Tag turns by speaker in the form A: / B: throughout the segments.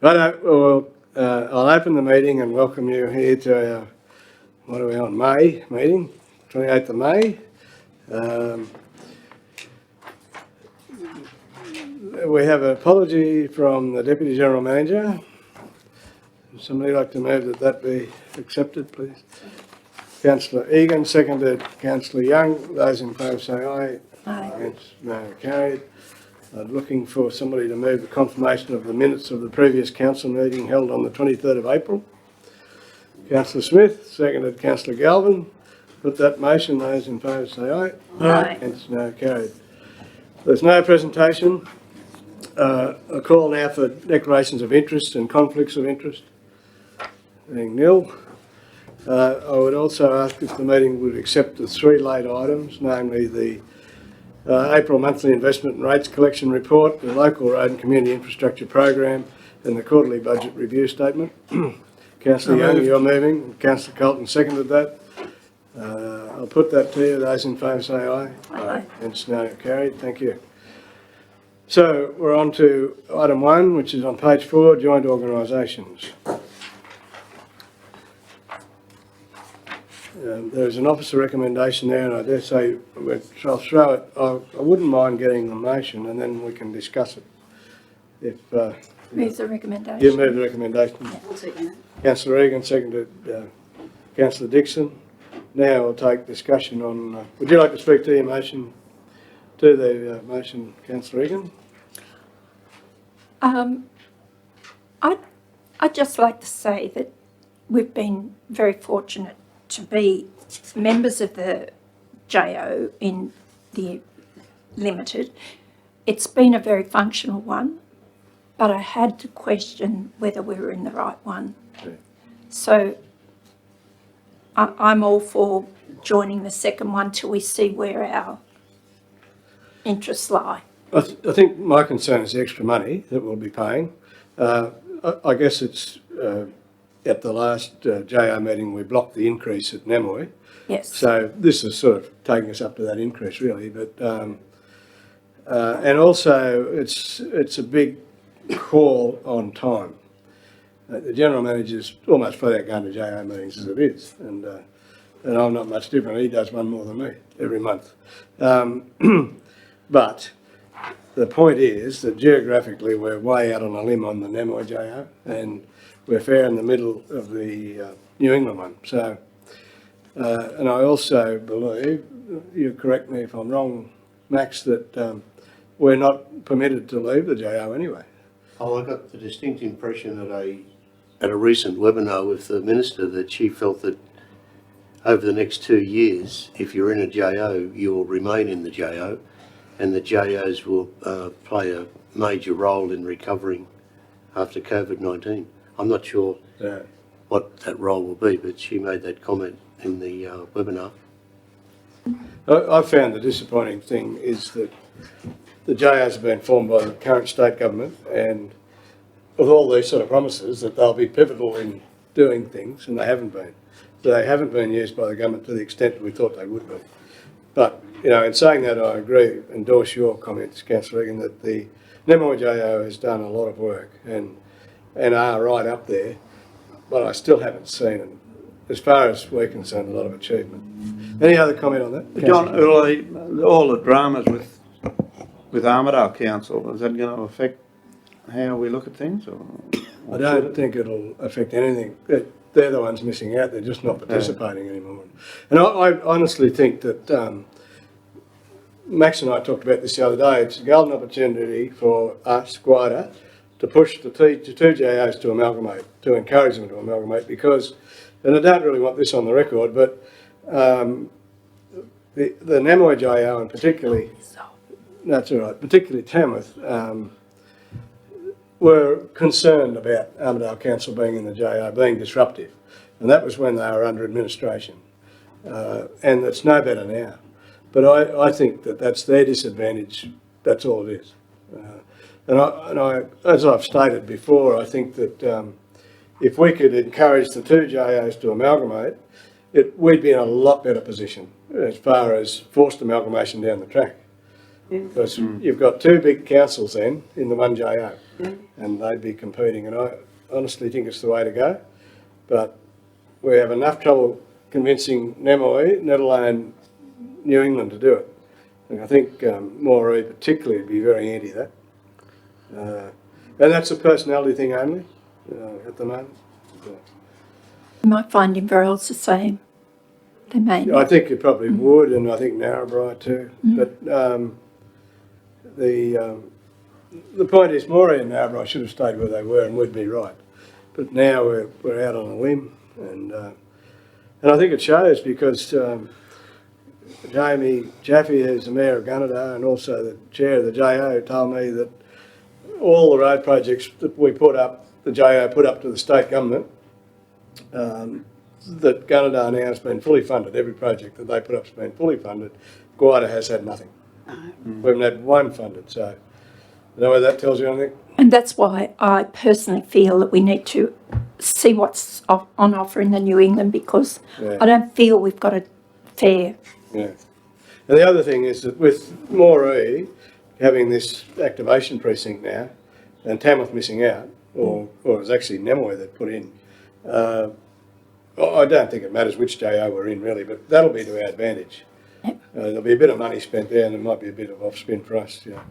A: Right, well, I'll open the meeting and welcome you here to our, what are we on, May meeting, 28th of May. We have an apology from the Deputy General Manager. Would somebody like to move that that be accepted, please? Councillor Egan, seconded. Councillor Young. Those in favour say aye.
B: Aye.
A: Against, no, carried. Looking for somebody to move the confirmation of the minutes of the previous council meeting held on the 23rd of April. Councillor Smith, seconded. Councillor Galvin. Put that motion. Those in favour say aye.
B: Aye.
A: Against, no, carried. There's no presentation. A call now for declarations of interest and conflicts of interest. Being nil. I would also ask if the meeting would accept the three late items, namely the April monthly investment and rates collection report, the local road and community infrastructure program, and the quarterly budget review statement. Councillor Young, you're moving. Councillor Colton seconded that. I'll put that to you. Those in favour say aye.
B: Aye.
A: It's no carried. Thank you. So we're on to item 1, which is on page 4, joint organisations. There's an officer recommendation there, and I dare say I'll throw it. I wouldn't mind getting the motion, and then we can discuss it. If
B: Move the recommendation.
A: you move the recommendation,
C: I'll second it.
A: Councillor Egan seconded. Councillor Dixon. Now we'll take discussion on. Would you like to speak to your motion? To the motion, Councillor Egan.
B: I'd just like to say that we've been very fortunate to be members of the JO in the Limited. It's been a very functional one, but I had to question whether we were in the right one.
A: Okay.
B: So I'm all for joining the second one till we see where our interests lie.
A: I think my concern is the extra money that we'll be paying. I guess it's at the last JO meeting we blocked the increase at Namoi.
B: Yes.
A: So this is sort of taking us up to that increase really, but and also it's a big call on time. The General Manager's almost flat out going to JO meetings as it is, and I'm not much different. He does one more than me every month. But the point is that geographically we're way out on a limb on the Namoi JO, and we're fair in the middle of the New England one. So, and I also believe, you correct me if I'm wrong, Max, that we're not permitted to leave the JO anyway.
D: Oh, I got the distinct impression at a recent webinar with the Minister that she felt that over the next 2 years, if you're in a JO, you will remain in the JO, and the JOs will play a major role in recovering after COVID-19. I'm not sure what that role will be, but she made that comment in the webinar.
A: I found the disappointing thing is that the JOs have been formed by the current state government, and with all these sort of promises that they'll be pivotal in doing things, and they haven't been. They haven't been used by the government to the extent that we thought they would be. But, you know, in saying that, I agree, endorse your comments, Councillor Egan, that the Namoi JO has done a lot of work and are right up there, but I still haven't seen, as far as we're concerned, a lot of achievement. Any other comment on that?
E: John, all the dramas with Armidale Council, is that going to affect how we look at things? Or
A: I don't think it'll affect anything. They're the ones missing out. They're just not participating anymore. And I honestly think that Max and I talked about this the other day. It's a golden opportunity for us, Guada, to push the two JOs to amalgamate, to encourage them to amalgamate, because, and I don't really want this on the record, but the Namoi JO and particularly, that's all right, particularly Tamworth, were concerned about Armidale Council being in the JO, being disruptive. And that was when they were under administration. And it's no better now. But I think that that's their disadvantage. That's all it is. And I, as I've stated before, I think that if we could encourage the two JOs to amalgamate, we'd be in a lot better position as far as forced amalgamation down the track. Because you've got two big councils then in the one JO, and they'd be competing, and I honestly think it's the way to go. But we have enough trouble convincing Namoi, let alone New England, to do it. And I think Moree particularly would be very anti that. And that's a personality thing only at the moment.
B: You might find Inverell's the same. They may
A: I
B: not.
A: think it probably would, and I think Narrabri too. But the point is, Moree and Narrabri should have stayed where they were, and we'd be right. But now we're out on a limb, and I think it shows because Jamie Jaffe, who's the mayor of Gunnedah and also the chair of the JO, told me that all the road projects that we put up, the JO put up to the state government, that Gunnedah now has been fully funded. Every project that they put up has been fully funded. Guida has had nothing. We haven't had one funded. So, you know whether that tells you anything?
B: And that's why I personally feel that we need to see what's on offer in the New England, because
A: Yeah.
B: I don't feel we've got a fair.
A: Yeah. And the other thing is that with Moree having this activation precinct now, and Tamworth missing out, or it was actually Namoi that put in, I don't think it matters which JO we're in really, but that'll be to our advantage. There'll be a bit of money spent there, and there might be a bit of off-spin for us. Yeah.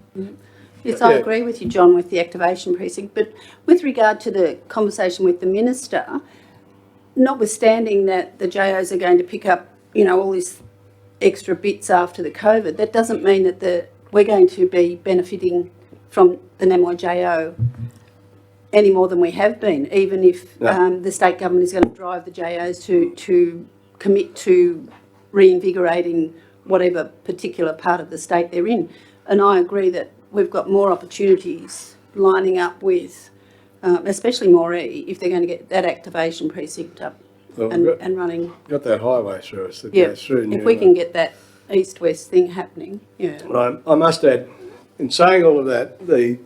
C: Yes, I
A: Yeah.
C: agree with you, John, with the activation precinct. But with regard to the conversation with the minister, notwithstanding that the JOs are going to pick up, all these extra bits after the COVID, that doesn't mean that we're going to be benefiting from the Namoi JO any more than we have been, even if
A: No.
C: the state government is going to drive the JOs to commit to reinvigorating whatever particular part of the state they're in. And I agree that we've got more opportunities lining up with, especially Moree, if they're going to get that activation precinct up
A: Well,
C: and running.
A: got that highway through us that
C: Yeah,
A: goes through.
C: if we can get that east-west thing happening, yeah.
A: I must add, in saying all of that, the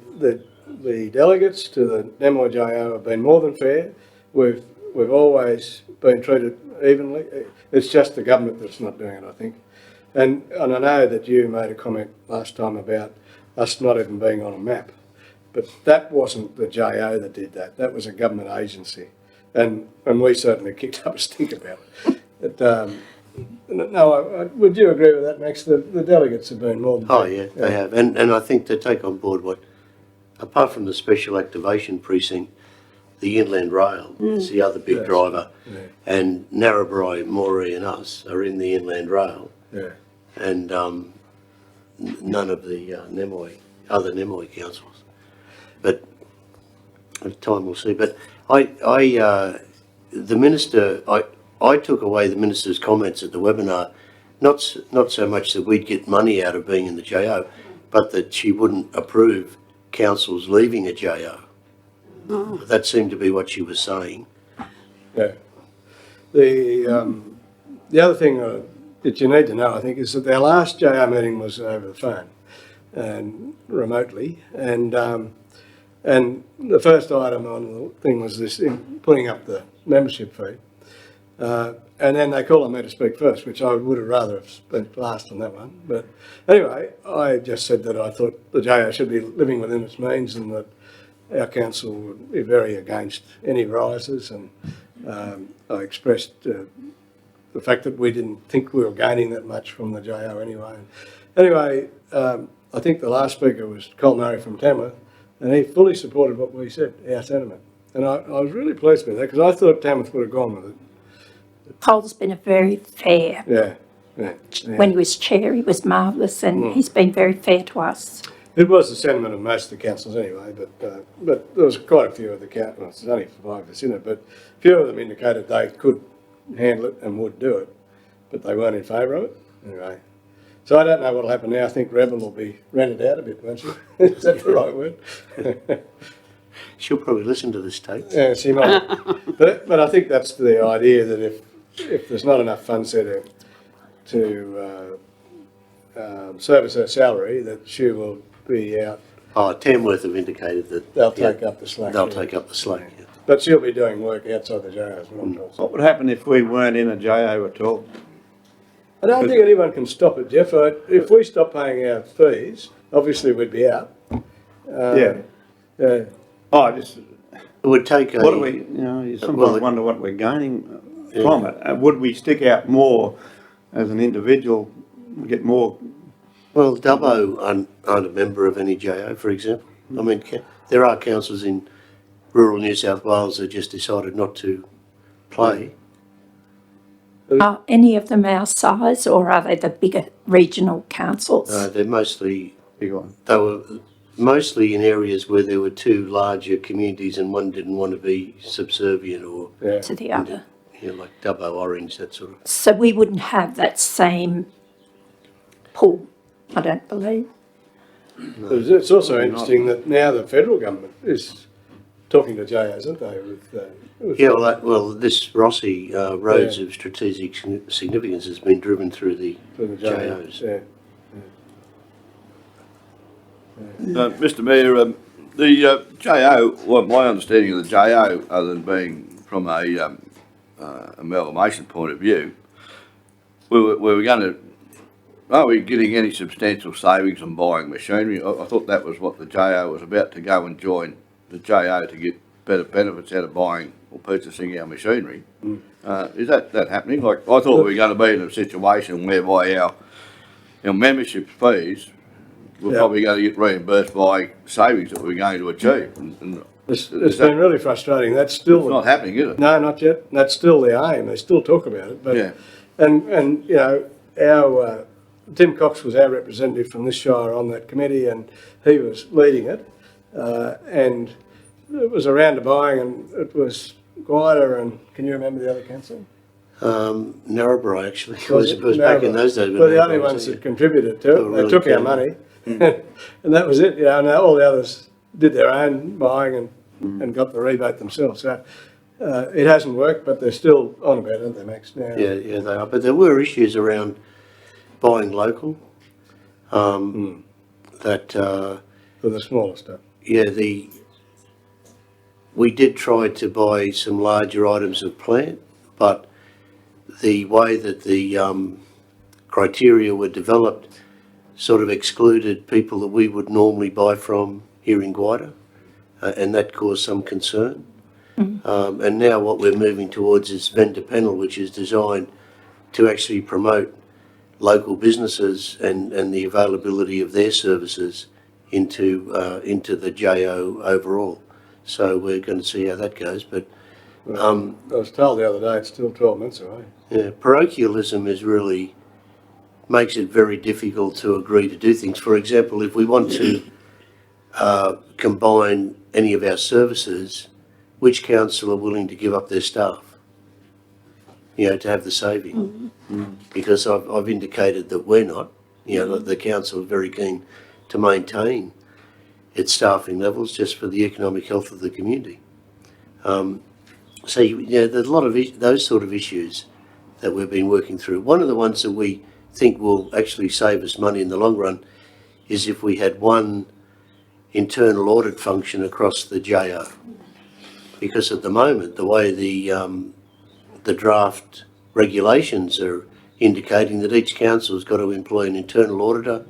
A: delegates to the Namoi JO have been more than fair. We've always been treated evenly. It's just the government that's not doing it, I think. And I know that you made a comment last time about us not even being on a map, but that wasn't the JO that did that. That was a government agency, and we certainly kicked up a stink about it. But, no, would you agree with that, Max? The delegates have been more than
D: Oh,
A: fair.
D: yeah, they have. And I think to take on board apart from the special activation precinct, the Inland Rail is the other big
A: Yes.
D: driver.
A: Yeah.
D: And Narrabri, Moree and us are in the Inland Rail.
A: Yeah.
D: And none of the other Namoi councils. But time will see. But the minister, I took away the minister's comments at the webinar, not so much that we'd get money out of being in the JO, but that she wouldn't approve councils leaving a JO. That seemed to be what she was saying.
A: Yeah. The other thing that you need to know, I think, is that our last JR meeting was over the phone and remotely, and the first item on the thing was this putting up the membership fee, and then they called on me to speak first, which I would have rather have been last on that one. But anyway, I just said that I thought the JR should be living within its means, and that our council would be very against any rises, and I expressed the fact that we didn't think we were gaining that much from the JO anyway. Anyway, I think the last speaker was Col Murray from Tamworth, and he fully supported what we said, our sentiment. And I was really pleased with that, because I thought Tamworth would have gone with it.
B: Cole's been a very fair.
A: Yeah.
B: When he was chair, he was marvellous, and he's been very fair to us.
A: It was the sentiment of most of the councils anyway, but there was quite a few of the councils, well, there's only 5 of us in it, but a few of them indicated they could handle it and would do it, but they weren't in favour of it. Anyway, so I don't know what'll happen now. I think Rebel will be rented out a bit, won't she? Is that the right word?
D: She'll probably listen to this tape.
A: Yeah, she might. But I think that's the idea, that if there's not enough funds there to service her salary, that she will be out.
D: Oh, Tamworth have indicated that
A: They'll take up the slack.
D: they'll
A: yeah.
D: take up the slack. Yeah.
A: But she'll be doing work outside the JO as well.
E: What would happen if we weren't in a JO at all?
A: I don't think anyone can stop it, Jeff. If we stop paying our fees, obviously we'd be out.
E: Yeah.
A: Yeah.
E: Oh, I just,
D: It would take a.
E: what do we, you know, you
D: Well,
E: sometimes
D: it-
E: wonder what we're gaining from it. Would we stick out more as an individual, get more?
D: Well, Dubbo aren't a member of any JO, for example. I mean, there are councils in rural New South Wales that just decided not to play.
B: Are any of them our size, or are they the bigger regional councils?
D: They're mostly,
E: Big one.
D: they were mostly in areas where there were two larger communities and one didn't want to be subservient or,
A: Yeah.
B: To the other.
D: you know, like Dubbo, Orange, that sort of.
B: So we wouldn't have that same pull, I don't believe.
A: It's also interesting that now the federal government is talking to JOs, aren't they? With
D: Yeah, well, this Rossi Roads of Strategic Significance has been driven through the
A: for the
D: JOs.
A: Yeah.
F: Mr Mayor, the JO, well, my understanding of the JO, other than being from a amalgamation point of view, we were going to, are we getting any substantial savings on buying machinery? I thought that was what the JO was about, to go and join the JO to get better benefits out of buying or purchasing our machinery. Is that happening? Like, I thought we were going to be in a situation whereby our membership fees we're
A: Yeah.
F: probably going to get reimbursed by savings that we're going to achieve. And
A: It's
F: is that
A: been really frustrating. That's still
F: not happening, is it?
A: no, not yet. That's still the aim. They still talk about it, but
F: Yeah.
A: and you know our Tim Cox was our representative from this shire on that committee, and he was leading it, and it was around to buying, and it was Guida and can you remember the other council?
D: Narrabri, actually.
A: Was
D: It was back in
A: Narrabri?
D: those days. when
A: Well, the only
D: Narrabri was
A: ones
D: there.
A: that contributed to
D: Oh,
A: it. They
D: really?
A: took our
D: Yeah.
A: money, and that was it. You know, and all the others did their own buying and got the rebate themselves. So it hasn't worked, but they're still on about it, aren't they, Max? Now,
D: Yeah, they are. But there were issues around buying local. That,
A: for the smaller stuff.
D: yeah, we did try to buy some larger items of plant, but the way that the criteria were developed sort of excluded people that we would normally buy from here in Guida, and that caused some concern. And now what we're moving towards is vendor panel, which is designed to actually promote local businesses and the availability of their services into the JO overall. So we're going to see how that goes. But
A: I was told the other day it's still 12 months away.
D: yeah, parochialism is really makes it very difficult to agree to do things. For example, if we want to combine any of our services, which council are willing to give up their staff, you know, to have the saving? Because I've indicated that we're not. You know, the council is very keen to maintain its staffing levels just for the economic health of the community. So, yeah, there's a lot of those sort of issues that we've been working through. One of the ones that we think will actually save us money in the long run is if we had one internal audit function across the JO. Because at the moment, the way the draft regulations are indicating that each council has got to employ an internal auditor,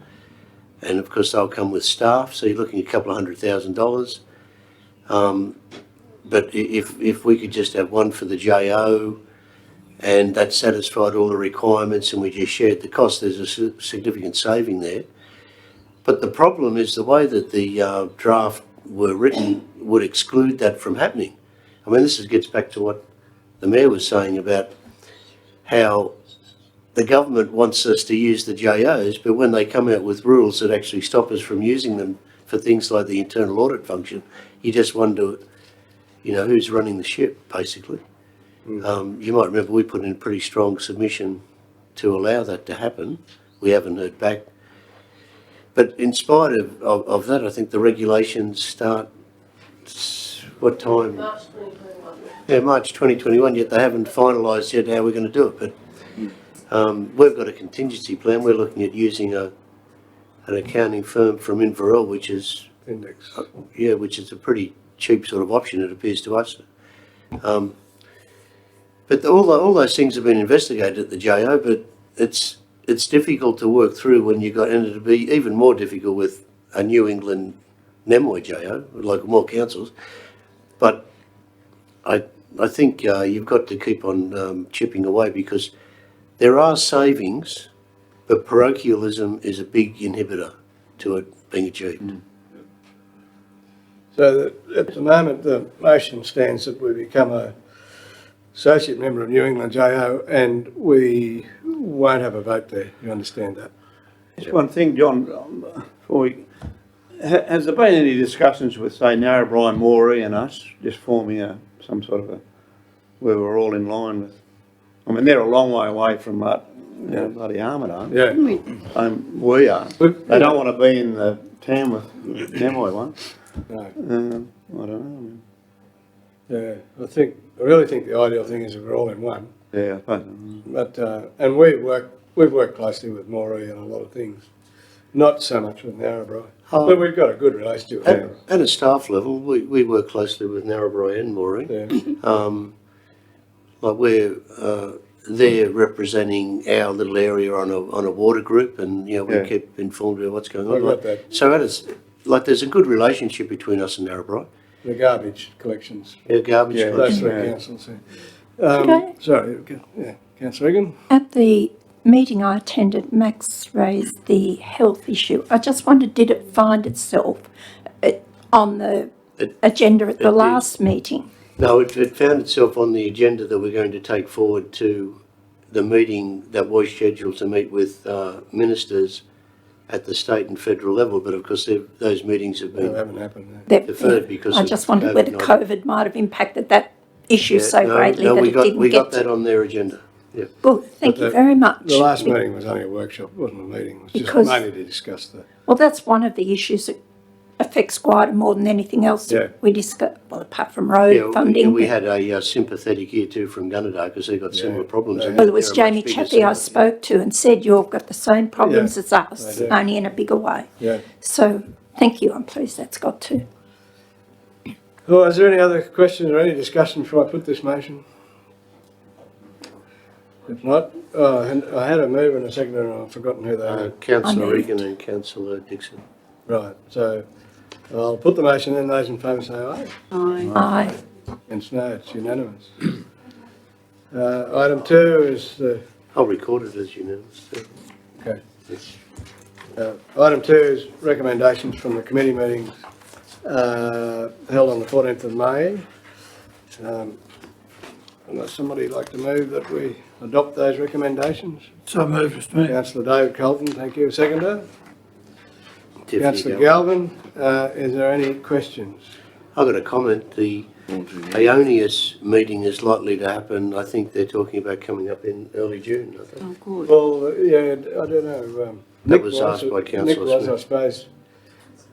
D: and of course they'll come with staff, so you're looking at a couple of $100,000. But if we could just have one for the JO, and that satisfied all the requirements and we just shared the cost, there's a significant saving there. But the problem is the way that the draft were written would exclude that from happening. I mean, this gets back to what the Mayor was saying about how the government wants us to use the JOs, but when they come out with rules that actually stop us from using them for things like the internal audit function, you just wonder, you know, who's running the ship, basically. You might remember we put in a pretty strong submission to allow that to happen. We haven't heard back. But in spite of that, I think the regulations start, what time? March 2021. Yeah, March 2021, yet they haven't finalised yet how we're going to do it. But we've got a contingency plan. We're looking at using an accounting firm from Inverell, which is,
A: Index.
D: which is a pretty cheap sort of option, it appears to us. But all those things have been investigated at the JO, but it's difficult to work through when you got, and it'd be even more difficult with a New England Nemoi JO, like more councils. But I think you've got to keep on chipping away, because there are savings, but parochialism is a big inhibitor to it being achieved.
A: So at the moment, the motion stands that we become a associate member of New England JO, and we won't have a vote there. You understand that?
E: Just one thing, John, before we, has there been any discussions with, say, Narrabri, Moree and us, just forming some sort of where we're all in line with, I mean, they're a long way away from bloody Armidale.
A: Yeah.
E: We are.
A: But-
E: They don't want to be in the town with Nemoi one.
A: No.
E: I don't know.
A: Yeah. I really think the ideal thing is that we're all in one.
E: Yeah, I suppose.
A: But and we've worked closely with Moree on a lot of things. Not so much with Narrabri.
D: Oh.
A: But we've got a good relationship with Narrabri.
D: At a staff level, we work closely with Narrabri and Moree.
A: Yeah.
D: Like we're they're representing our little area on a water group, and we
E: Yeah.
D: keep informed of what's going
A: I
D: on.
A: got that.
D: So there's a good relationship between us and Narrabri.
A: The garbage collections.
D: Our garbage
E: Yeah.
A: Those
D: collection.
A: three councils. Yeah.
B: Okay.
A: Sorry. Yeah. Councillor Egan.
B: At the meeting I attended, Max raised the health issue. I just wondered, did it find itself on the agenda at the
D: did.
B: last meeting?
D: No, it found itself on the agenda that we're going to take forward to the meeting that was scheduled to meet with ministers at the state and federal level, but of course those meetings have
A: They
D: been
A: haven't happened. No.
D: deferred because
B: I
D: of
B: just wondered whether
D: COVID-19.
B: COVID might have impacted that issue so
D: no,
B: greatly
D: no,
B: that
D: we
B: it
D: got
B: didn't
D: we
B: get
D: got that
B: to.
D: on their agenda. Yeah.
B: Good, thank
A: But
B: you very much.
A: The last meeting was only a workshop, it wasn't a meeting. It was just
B: Because-
A: mainly to discuss the.
B: Well, that's one of the issues that affects Gwydir more than anything else
A: Yeah.
B: that we discuss, well, apart from road
D: Yeah,
B: funding.
D: we had a sympathetic ear too from Gunnedah because they've got similar problems.
A: Yeah.
D: and
B: Well, it was
D: they're a much
B: Jamie
D: bigger
B: Chappie I
D: city.
B: spoke to and said, you've got the same problems
A: Yeah,
B: as us,
A: they do.
B: only in a bigger way.
A: Yeah.
B: So, thank you, I'm pleased that's got to.
A: Well, is there any other questions or any discussion before I put this motion? If not, I had a move and a second and I've forgotten who they were.
D: Councillor
B: I moved.
D: Egan and Councillor Dixon.
A: Right, so I'll put the motion in, those in favour say aye.
B: Aye.
A: Against no, it's unanimous. Item 2 is the,
D: I'll record it as unanimous too.
A: okay. Item 2 is recommendations from the committee meetings held on the 14th of May. Unless somebody'd like to move that we adopt those recommendations.
G: So moved, Mr Mayor.
A: Councillor David Colton, thank you. Seconder?
D: Tiffany
A: Councillor
D: Galvin.
A: Galvin, is there any questions?
D: I've got a comment. The Ionius meeting is likely to happen. I think they're talking about coming up in early June, I think.
C: Oh, good.
A: Well, yeah, I don't know.
D: That
A: Nick
D: was asked by
A: Nick
D: Councillor
A: was, I
D: Smith.
A: suppose.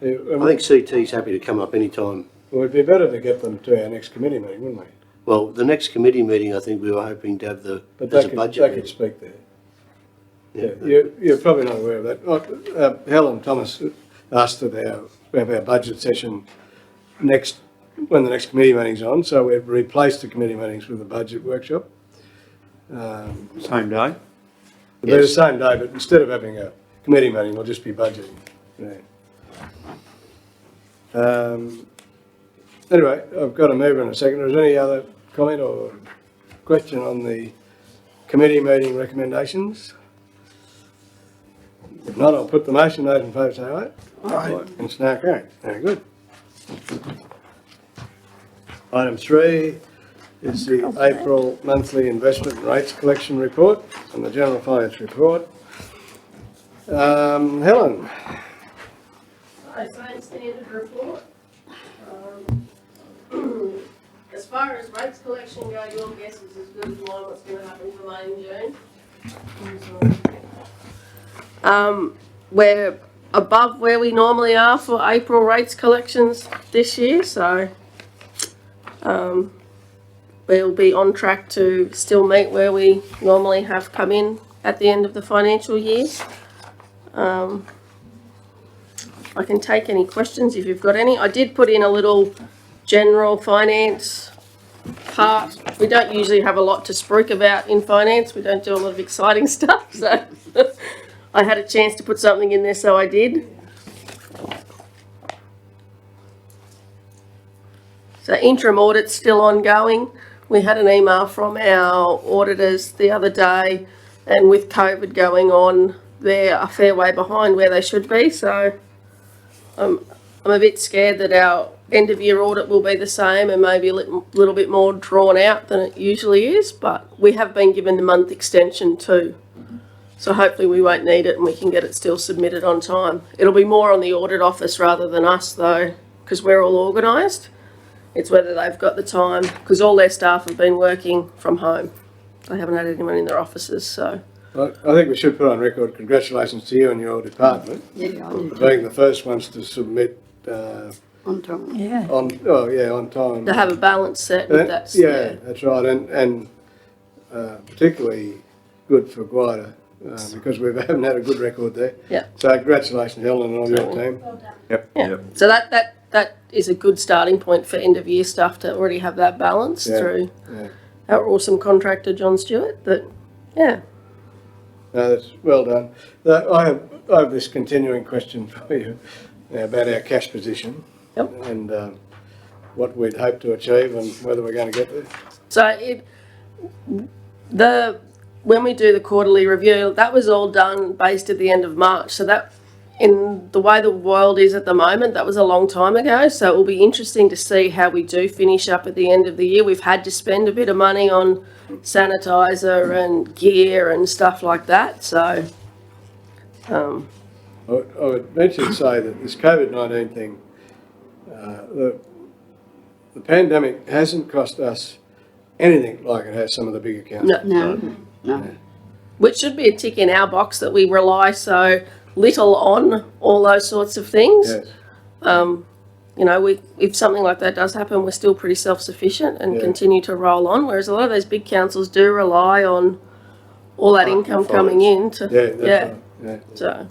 D: I think CT's happy to come up any time.
A: Well, it'd be better to get them to our next committee meeting, wouldn't we?
D: Well, the next committee meeting, I think we were hoping to have
A: But
D: there's
A: they
D: a
A: could,
D: budget
A: they could
D: meeting.
A: speak there. Yeah, you're probably not aware of that. Helen Thomas asked that we have our budget session when the next committee meeting's on, so we've replaced the committee meetings with a budget workshop.
E: Same day.
A: They're the
D: Yes.
A: same day, but instead of having a committee meeting, we'll just be budgeting. Yeah. Anyway, I've got a mover and a second. Is there any other comment or question on the committee meeting recommendations? If not, I'll put the motion. Those in favour say aye. Aye. And it's now carried. Very good. Item 3 is the April monthly investment rates collection report and the general finance report. Helen?
H: Hi, same standard report. As far as rates collection go, your guess is as good as mine what's gonna happen for May and June. We're above where we normally are for April rates collections this year, so we'll be on track to still meet where we normally have come in at the end of the financial year. I can take any questions if you've got any. I did put in a little general finance part, we don't usually have a lot to spruik about in finance. We don't do a lot of exciting stuff, so I had a chance to put something in there, so I did. So interim audit's still ongoing. We had an email from our auditors the other day, and with COVID going on, they're a fair way behind where they should be, so I'm a bit scared that our end of year audit will be the same and maybe a little bit more drawn out than it usually is, but we have been given the month extension too. So hopefully we won't need it and we can get it still submitted on time. It'll be more on the audit office rather than us though, because we're all organised. It's whether they've got the time, because all their staff have been working from home. They haven't had anyone in their offices, so.
A: I think we should put on record congratulations to you and your department
C: Yeah, I do.
A: for being the first ones to submit
C: On time.
B: Yeah.
A: on time.
H: To have a balance set, that's,
A: Yeah, that's right, and particularly good for Guida, because we haven't had a good record there.
H: Yeah.
A: So congratulations, Helen, and all your team.
H: yeah. So that is a good starting point for end of year stuff, to already have that balance
A: Yeah,
H: through
A: yeah.
H: our awesome contractor, John Stewart, but, yeah.
A: No, that's well done. I have this continuing question for you about our cash position.
H: Yep.
A: And what we'd hope to achieve and whether we're going to get there.
H: So when we do the quarterly review, that was all done based at the end of March. So that, in the way the world is at the moment, that was a long time ago. So it will be interesting to see how we do finish up at the end of the year. We've had to spend a bit of money on sanitizer and gear and stuff like that. So,
A: I would venture to say that this COVID-19 thing, the pandemic hasn't cost us anything like it has some of the bigger councils.
C: No.
H: which should be a tick in our box that we rely so little on all those sorts of things.
A: Yes.
H: You know, if something like that does happen, we're still pretty self-sufficient and continue to roll on, whereas a lot of those big councils do rely on all that income coming in to,
A: Yeah, that's right. Yeah.
H: so.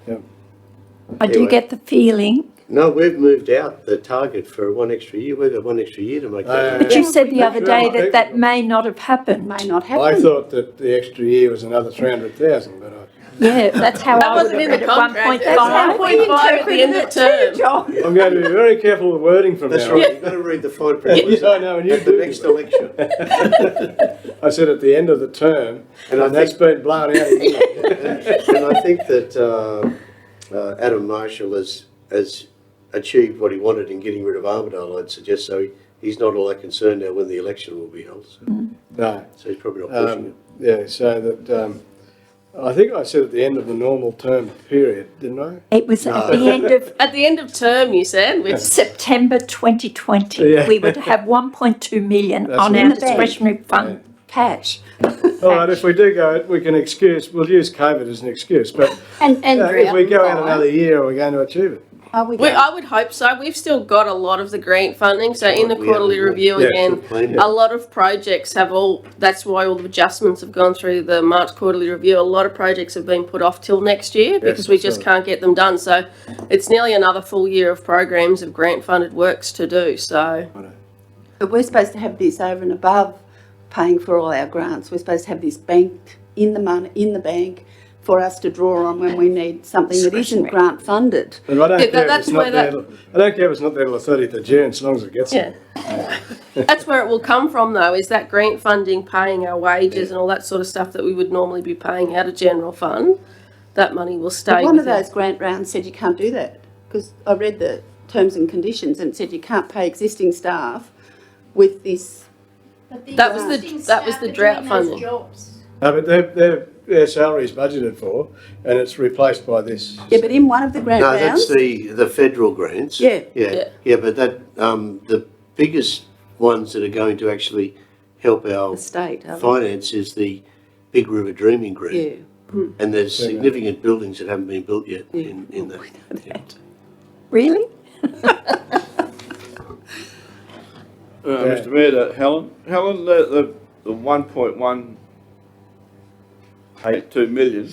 A: Yep.
B: I do
D: Anyway.
B: get the feeling,
D: No, we've moved out the target for 1 extra year. We've got 1 extra year to make that.
B: but you said the other day
A: Sure.
B: that may not have happened.
C: May not
A: I
C: happen.
A: thought that the extra year was another 300,000, but
B: Yeah, that's how
H: That
B: I would
H: wasn't
B: have
H: in the
B: read it,
H: contract.
B: 1.5.
H: 1.5 at the end of term.
A: I'm going to be very careful with wording from
D: That's
A: now
D: right,
A: on.
D: you've got to read the fine print.
A: Yeah, I know, and you
D: At the
A: do.
D: next election.
A: I said at the end of the term,
D: And
A: and
D: I
A: that's been blown out again.
D: And I think that Adam Marshall has achieved what he wanted in getting rid of Armidale, I'd suggest, so he's not all that concerned now when the election will be held.
A: No,
D: So he's probably not pushing it.
A: yeah, so that, I think I said at the end of the normal term period, didn't I?
B: It was at the end of
H: At the end of term, you said, which
B: September 2020.
A: Yeah.
B: We were to have 1.2 million
A: That's
B: on
A: right.
B: our
C: In the bank.
B: discretionary fund cash.
A: All right, if we do go, we can we'll use COVID as an excuse, but
C: And
A: if we go out
C: drought and
A: another year, we're going to achieve it.
C: Are we
H: I would hope so. We've still got a lot of the grant funding. So in the
D: We have
H: quarterly
D: the-
H: review
A: yeah,
H: again,
D: planned it.
H: a lot of projects have that's why all the adjustments have gone through the March quarterly review. A lot of projects have been put off till next year because we just
A: so-
H: can't get them done. So it's nearly another full year of programs of grant funded works to do. So
C: But we're supposed to have this over and above paying for all our grants. We're supposed to have this banked in the bank for us to draw on when we need something that isn't
B: Discretionary.
C: grant funded.
A: And I don't
H: Yeah,
A: care if
H: that's
A: it's
H: where
A: not there, I don't care if it's not there till the 30th of June, as long as it gets
H: yeah.
A: there.
H: That's where it will come from though, is that grant funding paying our wages and all that sort of stuff that we would normally be paying out of general fund. That money will stay
C: But one of
H: within-
C: those grant rounds said you can't do that because I read the terms and conditions and it said you can't pay existing staff with this.
H: That was the drought funding.
A: No, but their salary's budgeted for, and it's replaced by this.
C: Yeah, but in one of the grant
D: No,
C: rounds.
D: that's the federal grants.
C: Yeah.
D: Yeah, but that, the biggest ones that are going to actually help our
C: The state, are they?
D: finance is the Big River Dreaming Grant.
C: Yeah.
D: And there's significant buildings that haven't been built yet in that. Yeah.
B: Really?
F: Mr Mayor, Helen, the 1.182 million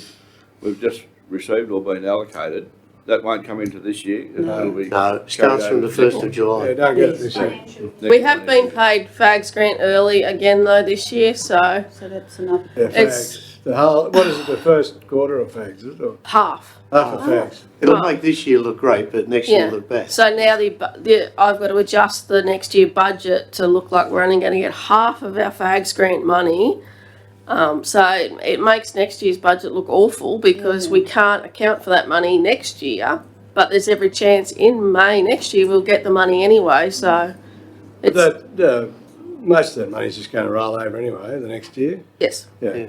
F: we've just received or been allocated, that won't come into this year? It'll be
D: No, it starts from the
F: carried
D: 1st of
A: Yeah,
D: July.
A: don't get it this year.
F: over
H: We
F: next
H: have been paid FAGS grant early again though this year, so
C: So that's another.
A: Yeah,
H: It's-
A: fags. The whole, what is it, the first quarter of fags, is it, or
H: half.
A: half of fags?
D: It'll make this year look great, but next year
H: Yeah.
D: look bad.
H: So now I've got to adjust the next year budget to look like we're only going to get half of our FAGS grant money. So it makes next year's budget look awful because we can't account for that money next year. But there's every chance in May next year we'll get the money anyway. So it's
A: That, most of that money's just going to roll over anyway, the next year.
H: yes,
A: Yeah,
D: Yeah.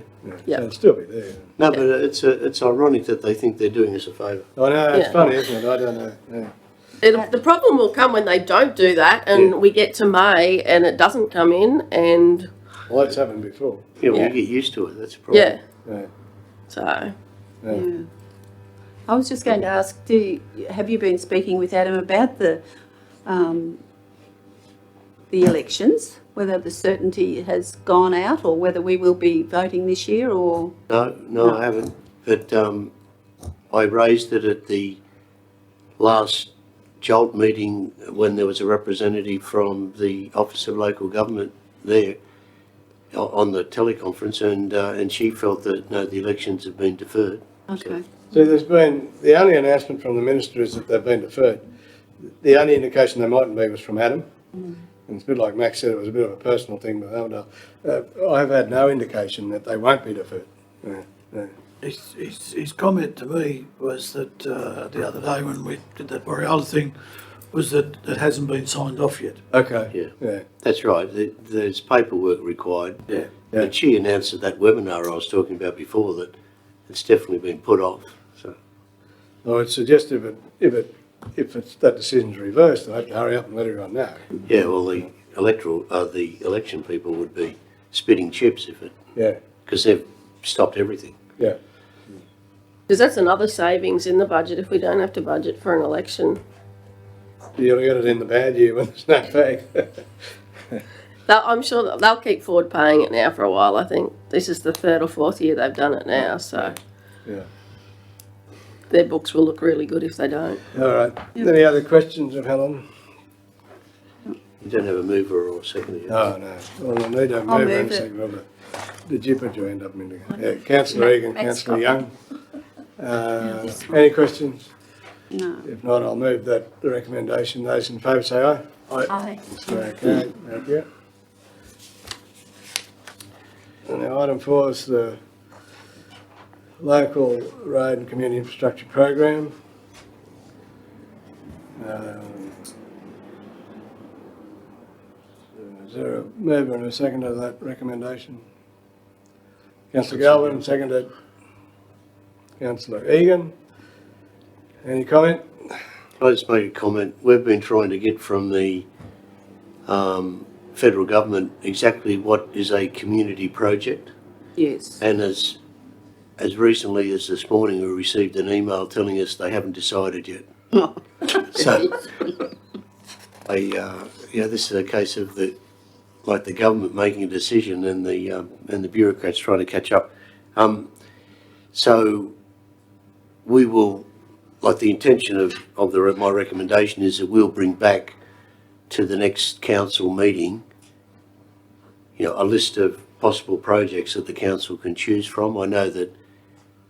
H: Yeah.
A: So it'll still be there.
D: No, but it's ironic that they think they're doing us a favour.
A: I know, it's
H: Yeah.
A: funny, isn't it? I don't know. Yeah.
H: the problem will come when they don't do that and
A: Yeah.
H: we get to May and it doesn't come in and
A: Well, that's happened before.
D: Yeah, well,
H: Yeah.
D: you get used to it, that's a problem.
H: yeah.
A: Yeah.
H: So
A: Yeah.
C: Yeah. I was just going to ask, have you been speaking with Adam about the elections? Whether the certainty has gone out or whether we will be voting this year or?
D: No, I haven't, but I raised it at the last Jolt meeting when there was a representative from the Office of Local Government there on the teleconference, and she felt that, no, the elections have been deferred.
C: Okay.
A: So there's been, the only announcement from the minister is that they've been deferred. The only indication they mightn't be was from Adam. And it's a bit like Max said, it was a bit of a personal thing with Avondale. I've had no indication that they won't be deferred. Yeah, yeah.
G: His comment to me was that the other day when we did that Borealis thing, was that it hasn't been signed off yet.
A: Okay.
D: Yeah.
A: Yeah.
D: That's right, there's paperwork required.
G: Yeah.
A: Yeah.
D: But she announced at that webinar I was talking about before that it's definitely been put off, so.
A: I would suggest if it's, that decision's reversed, they have to hurry up and let everyone know.
D: Yeah, well, the election people would be spitting chips if it,
A: Yeah,
D: because they've stopped everything.
A: yeah.
H: because that's another savings in the budget if we don't have to budget for an election.
A: You'll get it in the bad year when there's no fag.
H: I'm sure that they'll keep forward paying it now for a while. I think this is the third or fourth year they've done it now, so
A: Yeah.
H: their books will look really good if they don't.
A: All right. Any other questions of Helen?
D: You don't have a mover or a seconder yet.
A: Oh, no. Well, I need a
C: I'll
A: mover
C: move
A: and
C: it.
A: second, Robert. Did you put your hand up a minute ago? Yeah, councillor Egan,
B: Matt's
A: councillor
B: got
A: Young. Any questions?
C: No.
A: If not, I'll move the recommendation. Those in favour say aye.
B: Aye.
A: Okay, thank you. And now item 4 is the local road and community infrastructure program. Is there a mover and a seconder of that recommendation? Councillor Galvin, seconded. Councillor Egan. Any comment?
D: I just made a comment. We've been trying to get from the federal government exactly what is a community project.
C: Yes.
D: And as recently as this morning, we received an email telling us they haven't decided yet. So, this is a case of the government making a decision and the bureaucrats trying to catch up. So we will, the intention of my recommendation is that we'll bring back to the next council meeting, a list of possible projects that the council can choose from. I know that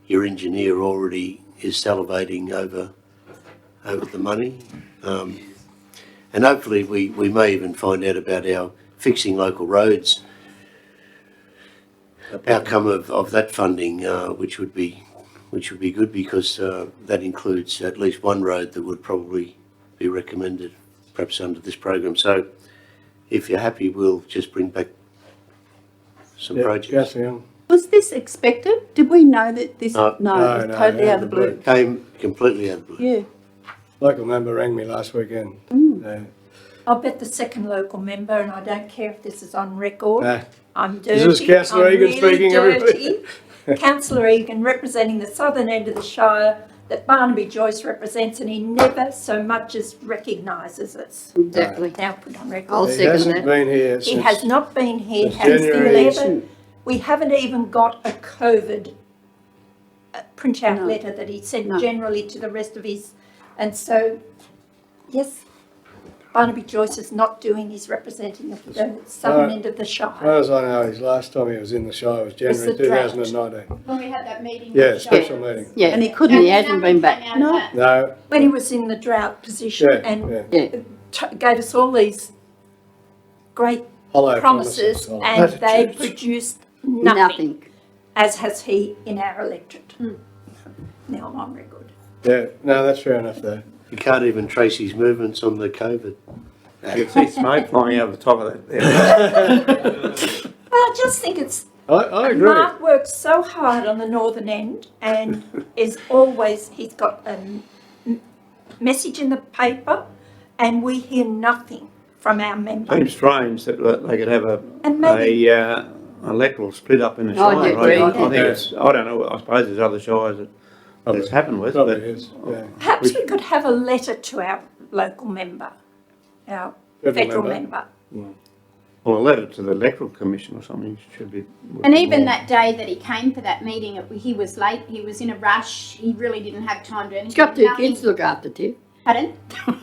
D: your engineer already is salivating over the money. And hopefully we may even find out about our fixing local roads outcome of that funding, which would be good because that includes at least one road that would probably be recommended perhaps under this program. So if you're happy, we'll just bring back some
A: Yeah,
D: projects.
A: Councillor Young.
C: Was this expected? Did we know that this?
D: No.
C: No, it was totally out of the blue.
D: Came completely out of the blue.
C: Yeah.
A: Local member rang me last weekend.
B: I'll bet the second local member, and I don't care if this is on record.
A: Ah.
B: I'm dirty.
A: Is this Councillor
B: I'm
A: Egan
B: really
A: speaking,
B: dirty. Councillor Egan representing the southern end of the Shire that Barnaby Joyce represents, and he never so much as recognises us.
C: Exactly.
B: Now put on record.
C: I'll
A: He
C: second
A: hasn't
C: that.
A: been here
B: He
A: since.
B: has not been here
A: since
B: since the
A: January.
B: 11th. We haven't even got a COVID printout
C: No.
B: letter that he sent
C: No.
B: generally to the rest of his, and so, yes, Barnaby Joyce is not doing his representing of the southern end of the
A: As
B: Shire.
A: far as I know, his last time he was in the Shire was January
B: the drought.
A: 2019.
I: When we had that meeting.
A: Yeah,
I: with
A: special
I: Shire.
A: meeting.
C: Yeah, and he couldn't, he hasn't been
I: nothing
C: back.
I: came out of that.
A: No,
B: When he was in the drought position
A: yeah,
B: and
A: yeah.
C: Yeah,
B: gave us all these great
A: Hollow
B: promises,
A: hollow
B: and they
A: platitudes.
B: produced nothing,
C: nothing.
B: as has he in our electorate. Now I'm on record.
A: Yeah, no, that's fair enough though.
D: You can't even trace his movements on the COVID.
E: You can see smoke flying over the top of that there.
B: Well, I just think it's
A: I agree.
B: Mark works so hard on the northern end and is always, he's got a message in the paper and we hear nothing from our members.
E: Seems strange that they could have
B: And maybe-
E: a electoral split up in the
C: I
E: Shire.
C: do agree.
E: I think it's, I don't know, I suppose there's other shires that it's happened with,
A: Probably
E: but
A: is, yeah.
B: Perhaps we could have a letter to our local member, our federal member.
E: well, a letter to the electoral commission or something should be.
I: And even that day that he came for that meeting, he was late, he was in a rush, he really didn't have time to do anything.
C: He's got two
I: Nothing-
C: kids to look after too.
I: Pardon?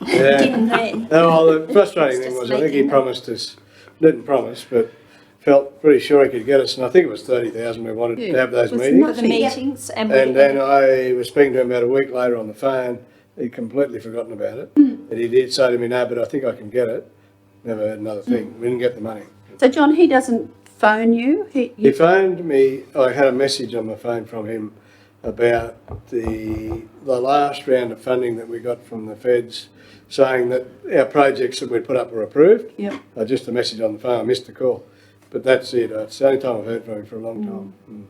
A: Yeah.
B: Didn't then.
A: No, well, the frustrating
B: It's
A: thing
B: just
A: was, I think he
B: making-
A: promised us, didn't promise, but felt pretty sure he could get us, and I think it was 30,000 we wanted to have those
C: was
A: meetings.
B: For the meetings and we
A: And then I was speaking to him about a week later on the phone, he'd completely forgotten about it. And he did say to me, no, but I think I can get it. Never heard another thing. We didn't get the money.
C: So John, he doesn't phone you?
A: He phoned me, I had a message on my phone from him about the last round of funding that we got from the feds, saying that our projects that we'd put up were approved.
C: Yep.
A: Just a message on the phone, I missed the call. But that's it, it's the only time I've heard from him for a long time.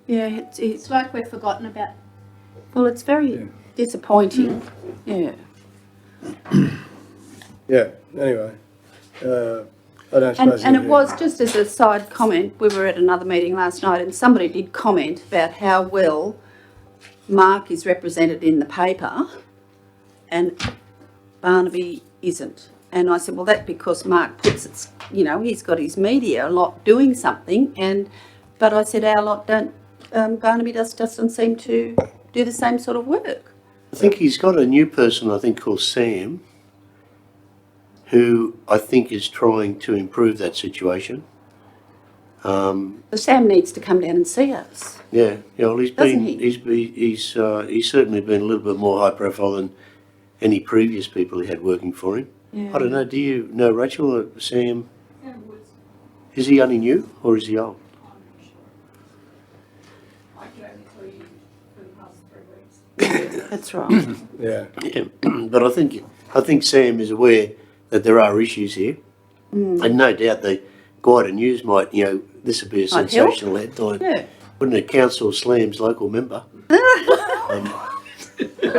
C: Yeah, it's,
I: It's like we've forgotten about.
C: well, it's very disappointing. Yeah.
A: Yeah, anyway, I don't
C: And,
A: suppose.
C: and it was, just as a side comment, we were at another meeting last night and somebody did comment about how well Mark is represented in the paper and Barnaby isn't. And I said, well, that's because Mark puts it, you know, he's got his media a lot doing something but I said our lot don't, Barnaby doesn't seem to do the same sort of work.
D: I think he's got a new person, I think, called Sam, who I think is trying to improve that situation.
C: So Sam needs to come down and see us.
D: Yeah, well, he's
C: Doesn't
D: been,
C: he?
D: he's certainly been a little bit more high profile than any previous people he had working for him. I don't know, do you know Rachel or Sam? Is he only new or is he old?
C: That's right.
A: Yeah,
D: Yeah, but I think Sam is aware that there are issues here. And no doubt the Guida News might, this would be a
C: Might help.
D: sensational headline.
C: Yeah.
D: Wouldn't it? Council slams local member.
C: Good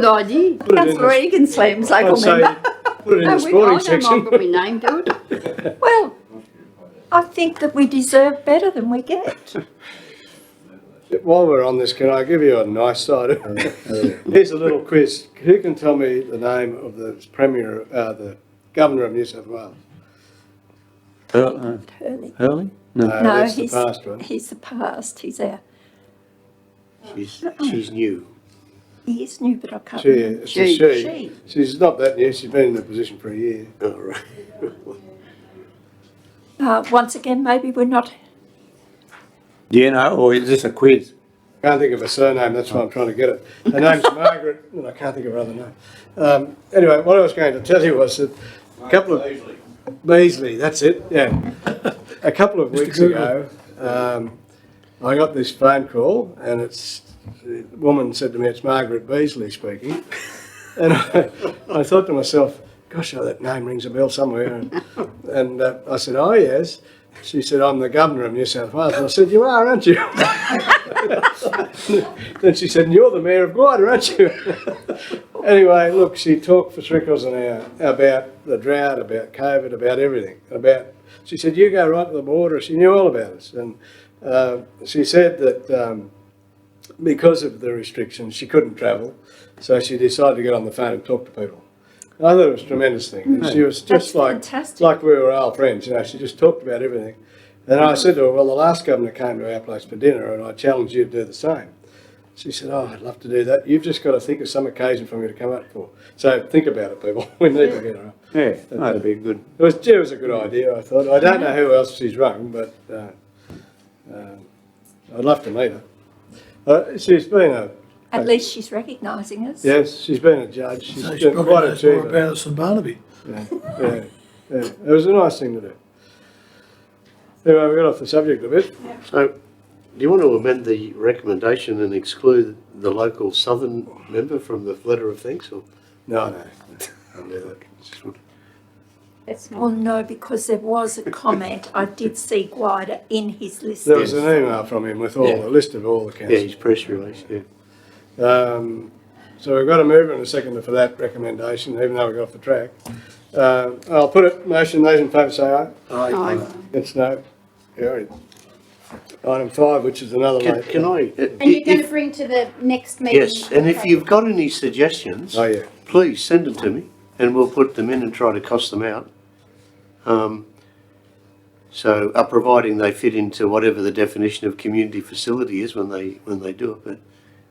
C: idea.
A: it in
C: Councillor
A: the-
C: Egan slams local
A: I'd say,
C: member.
A: put it in the
C: I
A: sporting
C: don't
A: section.
C: mind putting my name to it.
B: Well, I think that we deserve better than we get.
A: While we're on this, can I give you a nice side? Here's a little quiz. Who can tell me the name of the Premier, the Governor of New South Wales?
B: Hurley.
E: Hurley?
B: No,
A: that's the
B: he's,
A: past one.
B: he's the past. He's our,
D: She's new.
B: he is new, but I can't
A: She,
B: remember.
A: it's a
C: She.
A: she. She's not that new. She's been in the position for a year.
D: Oh, right.
B: Once again, maybe we're not,
E: Do you know, or is this a quiz?
A: Can't think of her surname. That's why I'm trying to get it. Her name's Margaret, and I can't think of her other name. Anyway, what I was going to tell you was that a couple of Beasley. That's it. Yeah. A couple of weeks ago, I got this phone call, and the woman said to me, "It's Margaret Beasley speaking," and I thought to myself, "Gosh, that name rings a bell somewhere." And I said, "Oh yes." She said, "I'm the Governor of New South Wales." And I said, "You are, aren't you?" Then she said, "And you're the Mayor of Guida, aren't you?" Anyway, look, she talked for 3/4 of an hour about the drought, about COVID, about everything. She said, "You go right to the border." She knew all about us. And she said that because of the restrictions, she couldn't travel. So she decided to get on the phone and talk to people. I thought it was a tremendous thing. And she was just
B: That's fantastic.
A: like we were old friends, she just talked about everything. And I said to her, well, the last governor came to our place for dinner and I challenged you to do the same. She said, oh, I'd love to do that. You've just got to think of some occasion for me to come up for. So think about it, people. We need to get her up.
E: Yeah, that'd be good.
A: It was a good idea, I thought. I don't know who else she's rung, but I'd love to meet her. She's been
B: At least she's recognising us.
A: yes, she's been a judge. She's
G: So
A: been
G: she probably
A: quite a
G: knows more
A: achiever.
G: about us than Barnaby.
A: Yeah. It was a nice thing to do. Anyway, we got off the subject a bit.
D: So, do you want to amend the recommendation and exclude the local southern member from the letter of thanks? Or
A: No, I'll do that.
I: That's not.
B: Well, no, because there was a comment. I did see Guida in his list.
A: There was an email from him with a list of all the
D: yeah,
A: councils.
D: his press release. Yeah.
A: So we've got a mover and a seconder for that recommendation, even though we got off the track. I'll put it, motion, those in favour say aye.
C: Aye.
A: Against no. Carried. Item 5, which is another late.
C: Uh,
I: And you're going to bring to the next meeting?
D: Yes, and if you've got any suggestions,
A: Oh, yeah.
D: please send them to me and we'll put them in and try to cost them out. So, providing they fit into whatever the definition of community facility is when they do it. But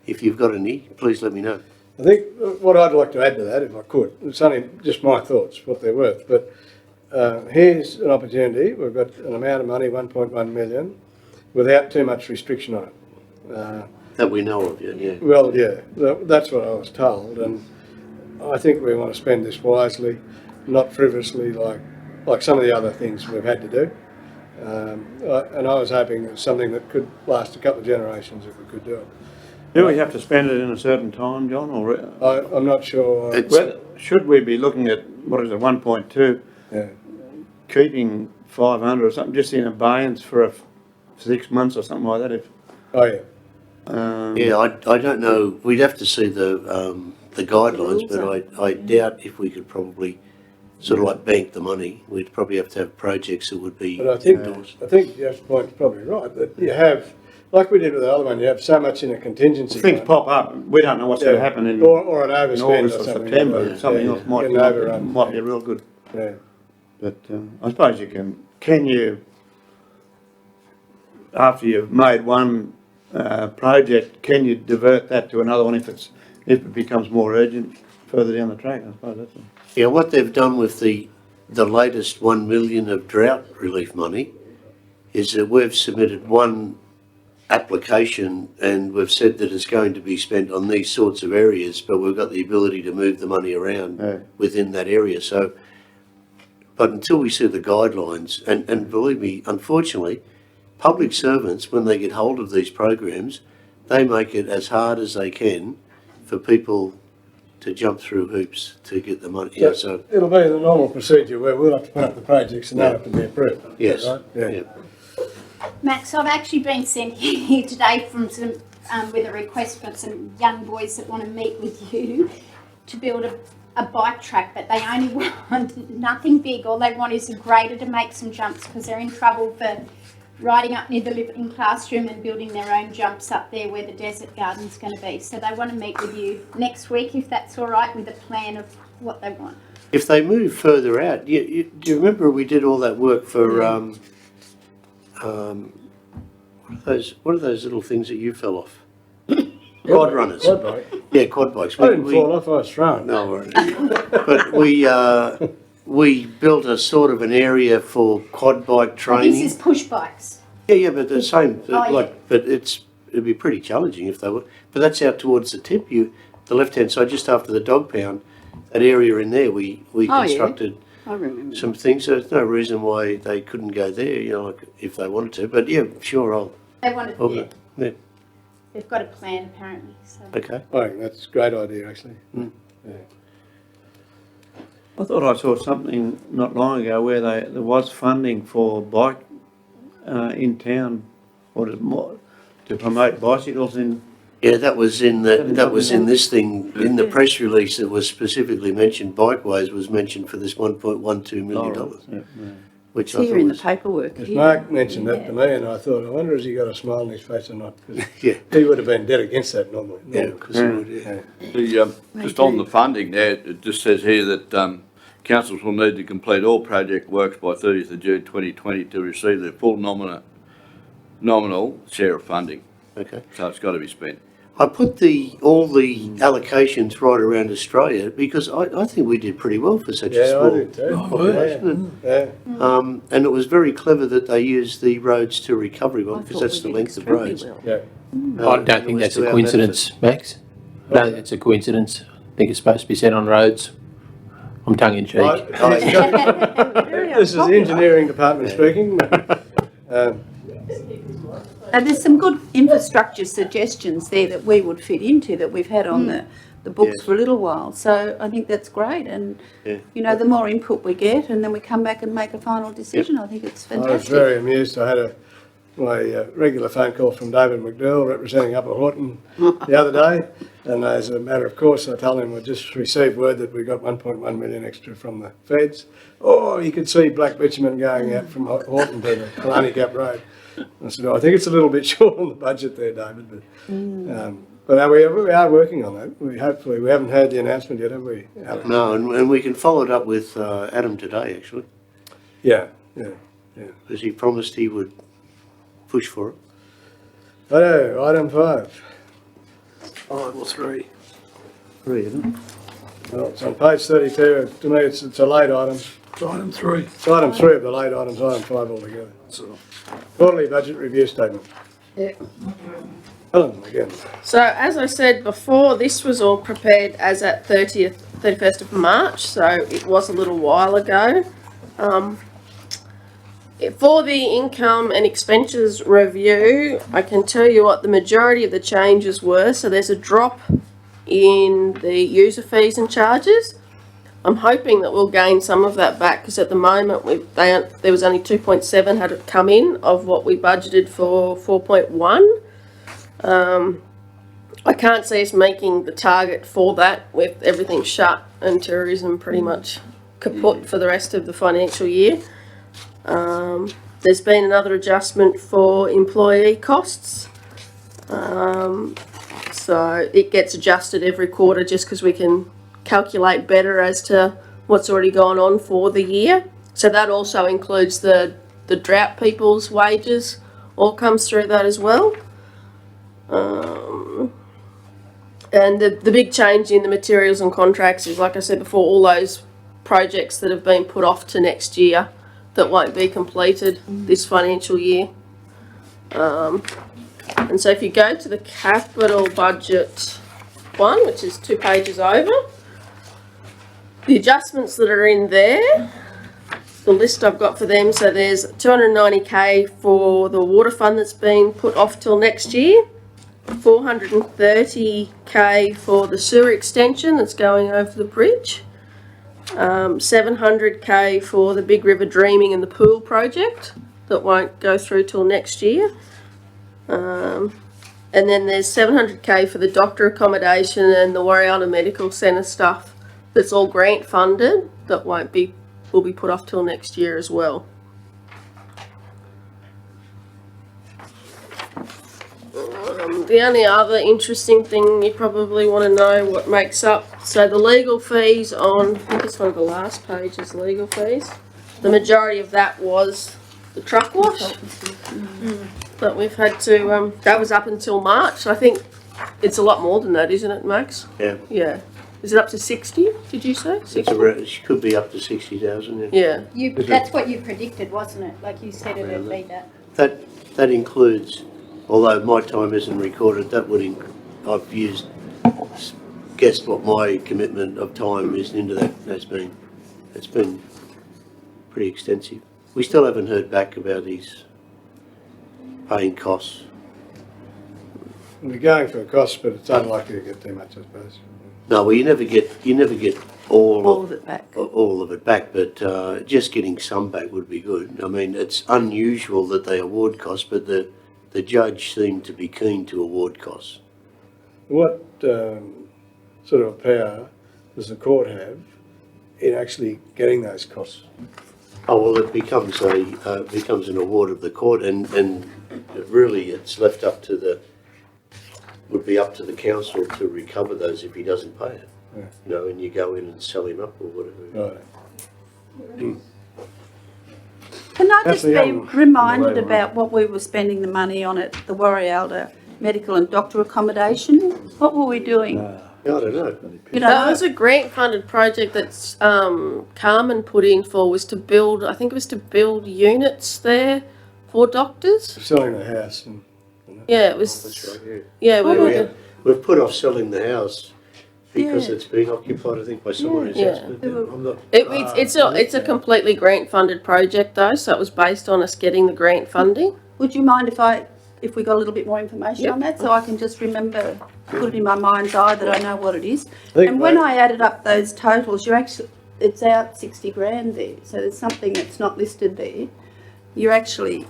D: if you've got any, please let me know.
A: I think what I'd like to add to that, if I could, it's only just my thoughts, what they're worth, but here's an opportunity. We've got an amount of money, 1.1 million, without too much restriction on it.
D: That we know of, yeah.
A: Well, yeah, that's what I was told, and I think we want to spend this wisely, not frivolously like some of the other things we've had to do. And I was hoping it was something that could last a couple of generations if we could do it.
E: Do we have to spend it in a certain time, John, or
A: I'm not sure.
E: should we be looking at, 1.2,
A: Yeah.
E: keeping 500 or something, just in abeyance for 6 months or something like that? If
A: Oh, yeah.
D: Yeah, I don't know. We'd have to see the guidelines, but I doubt if we could probably sort of like bank the money. We'd probably have to have projects that would be
A: But I think
D: indoors.
A: Jeff's point is probably right, that you have, like we did with the other one, you have so much in a contingency
E: things
A: fund.
E: pop up, we don't know what's going to happen in
A: Or an
E: in
A: overspend
E: August
A: or
E: or
A: something.
E: September.
A: Yeah,
E: Something
A: yeah,
E: else might
A: an overrun.
E: be real good.
A: Yeah.
E: But I suppose you can you, after you've made one project, can you divert that to another one if it becomes more urgent further down the track? I suppose that's it.
D: Yeah, what they've done with the latest 1 million of drought relief money is that we've submitted one application and we've said that it's going to be spent on these sorts of areas, but we've got the ability to move the money around within that area. So, but until we see the guidelines, and believe me, unfortunately, public servants, when they get hold of these programs, they make it as hard as they can for people to jump through hoops to get the money. Yeah, so
A: It'll be the normal procedure where we'll have to put up the projects and they'll have to be approved.
D: yes,
A: Right?
D: yeah.
I: Max, I've actually been sent here today from some, with a request from some young boys that want to meet with you to build a bike track, but they only want nothing big. All they want is a grader to make some jumps because they're in trouble for riding up near the living classroom and building their own jumps up there where the desert garden's going to be. So they want to meet with you next week, if that's all right, with a plan of what they want.
D: If they move further out, do you remember we did all that work for what are those little things that you fell off? Quad runners.
A: Quad bike.
D: Yeah, quad bikes.
A: I didn't fall off, I was thrown.
D: No worries. But we built a sort of an area for quad bike training.
I: This is push bikes.
D: Yeah, but the same.
I: Yeah.
D: But it'd be pretty challenging if they were. But that's out towards the tip. The left hand side, just after the dog pound, that area in there, we constructed
C: I remember.
D: some things. So there's no reason why they couldn't go there. Like if they wanted to. But yeah, sure,
I: They want to,
D: Okay. Yeah.
I: they've got a plan apparently. So.
D: Okay.
A: I think that's a great idea, actually.
E: I thought I saw something not long ago where there was funding for bike in town, or to promote bicycles in.
D: Yeah, that was in this thing, in the press release that was specifically mentioned, Bikeways was mentioned for this $1.12 million, which I
C: Here
D: thought
C: in the
D: was,
C: paperwork.
A: Because
C: here.
A: Mark mentioned that to me and I thought, I wonder has he got a smile on his face or not? 'Cause
D: yeah,
A: he would have been dead against that normally.
D: yeah, because it would, yeah.
F: Just on the funding there, it just says here that councils will need to complete all project works by 30th of June 2020 to receive their full nominal share of funding.
D: Okay.
F: So it's got to be spent.
D: I put all the allocations right around Australia because I think we did pretty well for such a
A: Yeah, I
D: small
A: do too.
D: population.
A: Yeah.
D: And it was very clever that they used the roads to recovery well, because that's the length of roads.
A: Yeah.
J: I don't think that's a coincidence, Max. I don't think it's a coincidence. I think it's supposed to be said on roads. I'm tongue in cheek.
A: This is the engineering department speaking.
C: And there's some good infrastructure suggestions there that we would fit into that we've had on the books
D: Yes.
C: for a little while. So I think that's great. And,
D: Yeah.
C: you know, the more input we get and then we come back and make a final decision, I think it's
A: I was
C: fantastic.
A: very amused. I had my regular phone call from David McDowell representing Upper Horton the other day. And as a matter of course, I told him I just received word that we got 1.1 million extra from the feds. Oh, you could see black bitumen going out from Horton to the Killarney Gap Road. I said, I think it's a little bit short on the budget there, David, but we are working on that. We haven't heard the announcement yet, have we, Alex?
D: No, and we can follow it up with Adam today, actually,
A: Yeah.
D: because he promised he would push for it.
A: Righto, item 5.
G: 5 or 3.
D: Three, isn't it?
A: Well, it's on page 32. To me, it's a late item.
G: It's item 3.
A: It's item 3 of the late items, item 5 altogether.
G: So,
A: Quarterly budget review statement.
H: Yeah.
A: Helen, again.
H: So as I said before, this was all prepared as at 31st of March, so it was a little while ago. For the income and expenditures review, I can tell you what the majority of the changes were. So there's a drop in the user fees and charges. I'm hoping that we'll gain some of that back because at the moment there was only 2.7 had come in of what we budgeted for 4.1. I can't see us making the target for that with everything shut and tourism pretty much kaput for the rest of the financial year. There's been another adjustment for employee costs. So it gets adjusted every quarter just because we can calculate better as to what's already gone on for the year. So that also includes the drought people's wages, all comes through that as well. And the big change in the materials and contracts is, like I said before, all those projects that have been put off to next year that won't be completed this financial year. And so if you go to the capital budget one, which is 2 pages over, the adjustments that are in there, the list I've got for them, so there's 290k for the water fund that's being put off till next year, 430k for the sewer extension that's going over the bridge, 700k for the Big River Dreaming and the pool project that won't go through till next year. And then there's 700k for the doctor accommodation and the Warialda Medical Centre stuff that's all grant funded that will be put off till next year as well. The only other interesting thing you probably want to know what makes up, so the legal fees on, I think it's one of the last pages, legal fees. The majority of that was the truck wash that we've had to, that was up until March. I think it's a lot more than that, isn't it, Max?
D: Yeah.
H: Yeah. Is it up to 60, did you say? 60?
D: It could be up to 60,000. Yeah.
H: Yeah.
I: That's what you predicted, wasn't it? Like you said it'd be that.
D: That includes, although my time isn't recorded, I've guessed what my commitment of time is into that has been. It's been pretty extensive. We still haven't heard back about his paying costs.
A: We're going for a cost, but it's unlikely to get too much, I suppose.
D: No, well, you never get
C: All of it back.
D: all of it back, but just getting some back would be good. I mean, it's unusual that they award costs, but the judge seemed to be keen to award costs.
A: What sort of power does the court have in actually getting those costs?
D: Oh, well, it becomes an award of the court, and really it's left up to would be up to the council to recover those if he doesn't pay it.
A: Yeah.
D: You know, and you go in and sell him up or whatever.
A: Right.
C: Can I just
A: Councillor
C: be
A: Young.
C: reminded about what we were spending the money on at the Warrialda Medical and Doctor Accommodation? What were we doing?
D: I don't know.
C: You
H: That
C: know,
H: was a grant funded project that's Carmen put in for, was to build, I think it was to build units there for doctors.
A: Selling the house and.
H: Yeah, it was.
D: That's right, yeah.
H: Yeah, we
C: Oh,
H: were.
C: yeah.
D: We've put off selling the house because
C: Yeah.
D: it's been occupied, I think, by someone who's
H: Yeah.
D: house, but I'm not.
H: It's a completely grant funded project though, so it was based on us getting the grant funding.
C: would you mind if we got a little bit more information on that, so I can just remember, put it in my mind's eye that I know what it is?
A: think
C: And when
A: that-
C: I added up those totals, it's out 60 grand there, so there's something that's not listed there. You're actually,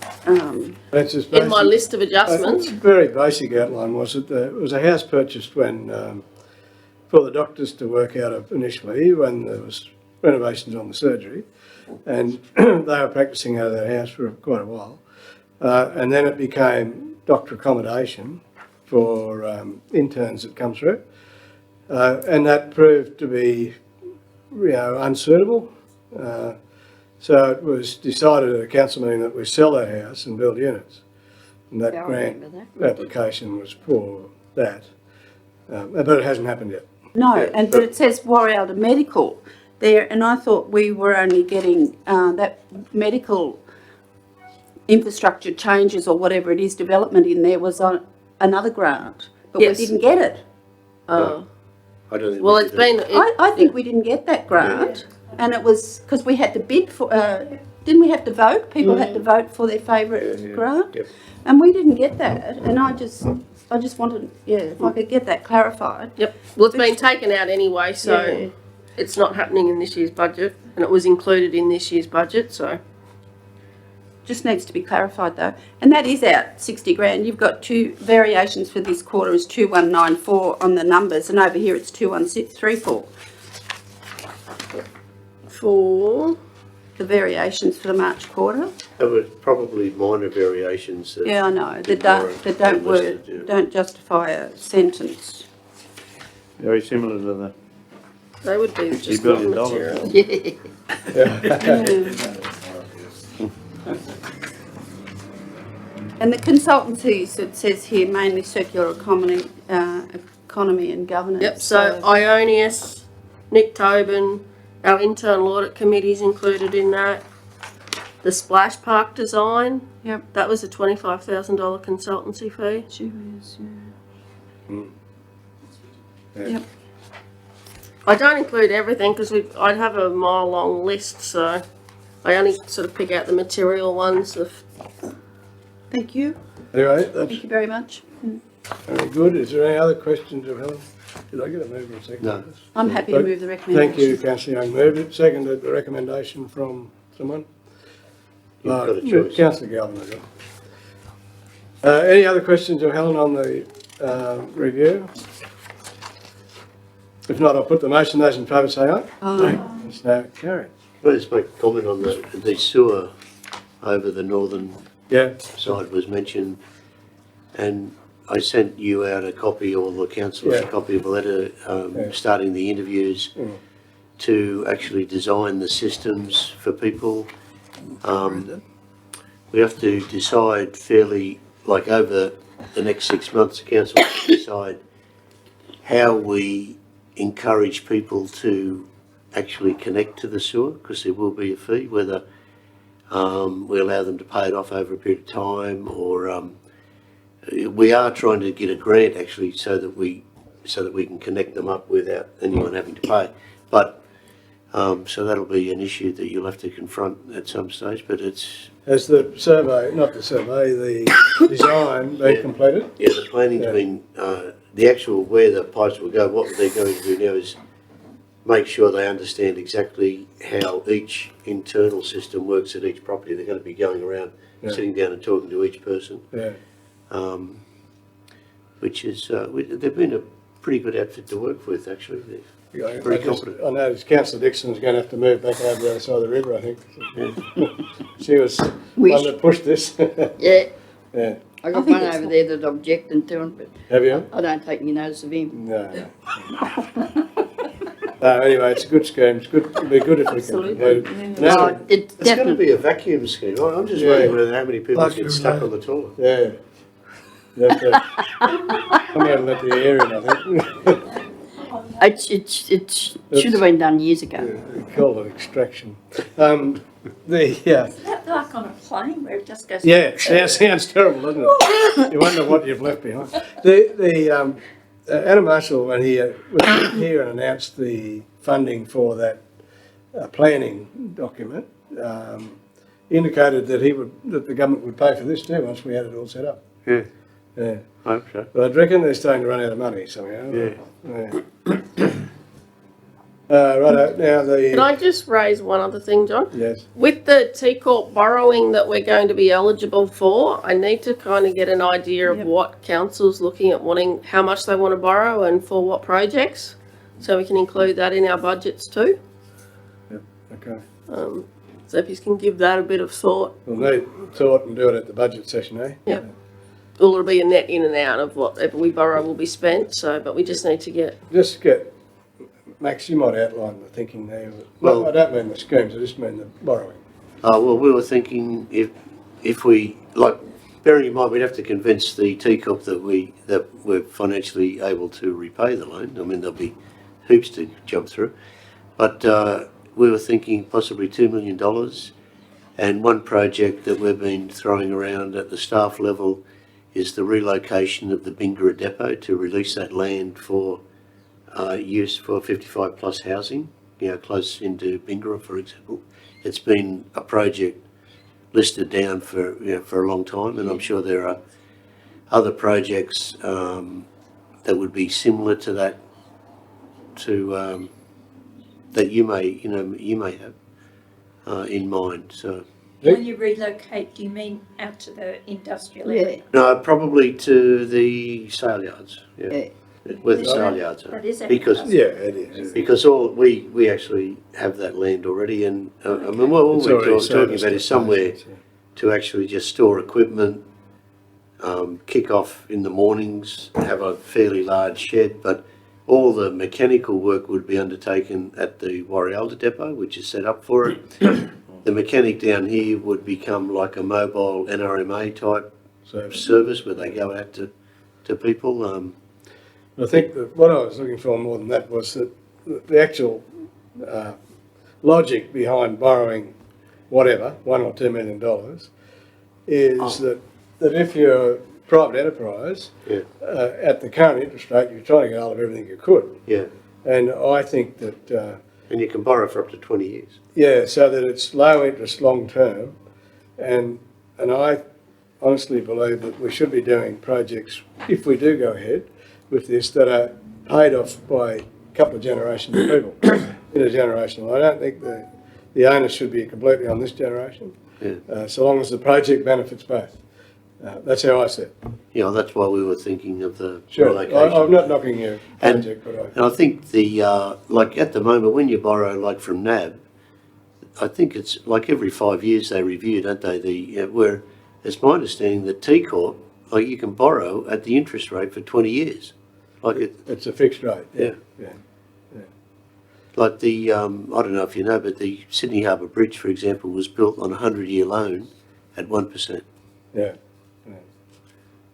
A: That's just
H: In my
A: basic-
H: list of adjustments.
A: A very basic outline was that it was a house purchased when, for the doctors to work out of initially, when there was renovations on the surgery. And they were practicing out of their house for quite a while. And then it became doctor accommodation for interns that come through. And that proved to be, unsuitable. So it was decided at a council meeting that we sell that house and build units. And that grant application was for that. But it hasn't happened yet.
C: no, but it says Warrialda Medical there, and I thought we were only getting that medical infrastructure changes or whatever it is, development in there was on another grant, but
H: Yes.
C: we didn't get it.
H: Oh,
D: I don't think.
H: well,
D: we
H: it's
D: did
H: been.
C: I think we didn't get that grant, and it was because we had to bid for, didn't we have to vote? People had to vote for their favourite grant,
D: Yep.
C: and we didn't get that, and I just wanted, if I could get that clarified.
H: Yep. Well, it's been taken out anyway, so
C: Yeah.
H: it's not happening in this year's budget, and it was included in this year's budget. So
C: Just needs to be clarified though, and that is out 60 grand. You've got two variations for this quarter is 2194 on the numbers, and over here it's 2134.
H: for
C: The variations for the March quarter.
D: There were probably minor variations that.
C: Yeah, I know, that
D: That
C: don't
D: listed, yeah.
C: don't justify a sentence.
E: Very similar to the
H: they would be
E: $50
H: just not
E: billion.
H: material.
C: And the consultancies, it says here, mainly circular economy and governance.
H: Yep. So Ionius, Nick Tobin, our internal audit committee's included in that. The splash park design.
C: Yep.
H: That was a $25,000 consultancy fee.
C: Yep.
H: I don't include everything because I'd have a mile long list, so I only sort of pick out the material ones of.
C: Thank you.
A: Anyway, that's
C: Thank you very much.
A: very good. Is there any other questions of Helen? Did I get a mover and second?
D: No.
A: on this?
C: I'm happy to move the recommendation.
A: Thank you, councillor Young. Moved it. Seconded the recommendation from someone?
D: You've got a choice.
A: Councillor Galvin, I got. Any other questions of Helen on the review? If not, I'll put the motion. Those in favour say aye.
C: Aye.
A: It's now carried.
D: Can I just make a comment on the sewer over the northern
A: Yeah,
D: side was mentioned, and I sent you out a copy, or the council a
A: Yeah.
D: copy of a letter starting the interviews to actually design the systems for people. We have to decide fairly, like over the next 6 months, the council will have to decide how we encourage people to actually connect to the sewer, because there will be a fee, whether we allow them to pay it off over a period of time, or we are trying to get a grant actually so that we can connect them up without anyone having to pay. But so that'll be an issue that you'll have to confront at some stage. But it's
A: has the survey, not the survey, the design been
D: Yeah.
A: completed?
D: the planning's
A: Yeah.
D: been the actual where the pipes will go. What they're going to do now is make sure they understand exactly how each internal system works at each property. They're going to be going around, sitting down and talking to each person.
A: Yeah.
D: Which is, they've been a pretty good outfit to work with, actually. Very confident.
A: I noticed councillor Dixon's going to have to move back over the other side of the river, I think. She was the one that pushed this.
K: Yeah,
A: Yeah.
K: I got
C: think
K: one
C: it's
K: over there that objecting to him, but
A: Have you?
K: I don't take any notice of him.
A: No. Anyway, it's a good scheme. It's good. It'd be good if we can conclude.
C: Oh,
A: Now,
C: it
D: It's going to
C: definitely,
D: be a vacuum scheme. I'm just
A: Yeah.
D: wondering whether how many people
G: Vacuum
D: get stuck
G: line.
D: on the toilet.
A: yeah. You have to- I'm going to let the air in, I think.
C: it should have been done years ago.
A: We call it extraction. Yeah,
B: Is that like on a plane where it just goes?
A: yeah, sounds terrible, doesn't it? You wonder what you've left behind. Anna Marshall, when he was here and announced the funding for that planning document, indicated that that the government would pay for this too once we had it all set up.
D: Yeah,
A: Yeah,
D: I hope so.
A: but I reckon they're starting to run out of money somehow.
D: Yeah.
A: Righto, now
H: Can I just raise one other thing, John?
A: yes,
H: With the T Corp borrowing that we're going to be eligible for, I need to kind of get an idea of what council's looking at wanting, how much they want to borrow and for what projects. So we can include that in our budgets too.
A: okay.
H: So if you can give that a bit of thought,
A: We'll need thought and do it at the budget session, eh?
H: Yep. it'll be a net in and out of whatever we borrow will be spent. So, but we just need to get,
A: Just Max, you might outline the thinking there.
D: Well-
A: I don't mean the schemes, I just mean the borrowing.
D: Well, we were thinking if we, like, bearing in mind, we'd have to convince the TCOP that we're financially able to repay the loan. I mean, there'll be hoops to jump through. But we were thinking possibly $2 million. And one project that we've been throwing around at the staff level is the relocation of the Bingara depot to release that land for use for 55 plus housing, close into Bingara, for example. It's been a project listed down for a long time, and I'm sure there are other projects that would be similar to that, that you may have in mind. So
B: When you relocate, do you mean out to the industrial area?
C: Yeah,
D: no, probably to the sale yards.
C: yeah.
D: Where the sale yards are.
B: That is
D: Because
A: Yeah, it is.
D: Because we actually have that land already, and I mean, all
A: It's
D: we're
A: already
D: talking
A: serviced,
D: about
A: I
D: is somewhere
A: suppose,
D: to actually just store equipment, kick off in the mornings, have a fairly large shed, but all the mechanical work would be undertaken at the Warrialda depot, which is set up for it. The mechanic down here would become like a mobile NRMA type
A: So
D: service where they go out to people.
A: I think that what I was looking for more than that was that the actual logic behind borrowing whatever, $1 or $2 million, is that if you're a private enterprise,
D: Yeah.
A: at the current interest rate, you're trying to get hold of everything you could.
D: Yeah,
A: And I think that,
D: and you can borrow for up to 20 years.
A: yeah, so that it's low interest long term, and I honestly believe that we should be doing projects, if we do go ahead with this, that are paid off by a couple of generations of people in a generation. I don't think the onus should be completely on this generation,
D: Yeah.
A: so long as the project benefits both. That's how I see it.
D: That's why we were thinking of the
A: Sure,
D: relocation.
A: I'm not knocking your
D: And-
A: project, but
D: And I think like at the moment, when you borrow like from NAB, I think it's like every 5 years they review, don't they? Where it's my understanding that T Corp, like you can borrow at the interest rate for 20 years. Like
A: it's a fixed rate.
D: Yeah. Like I don't know if you know, but the Sydney Harbour Bridge, for example, was built on a 100-year loan at 1%.
A: Yeah.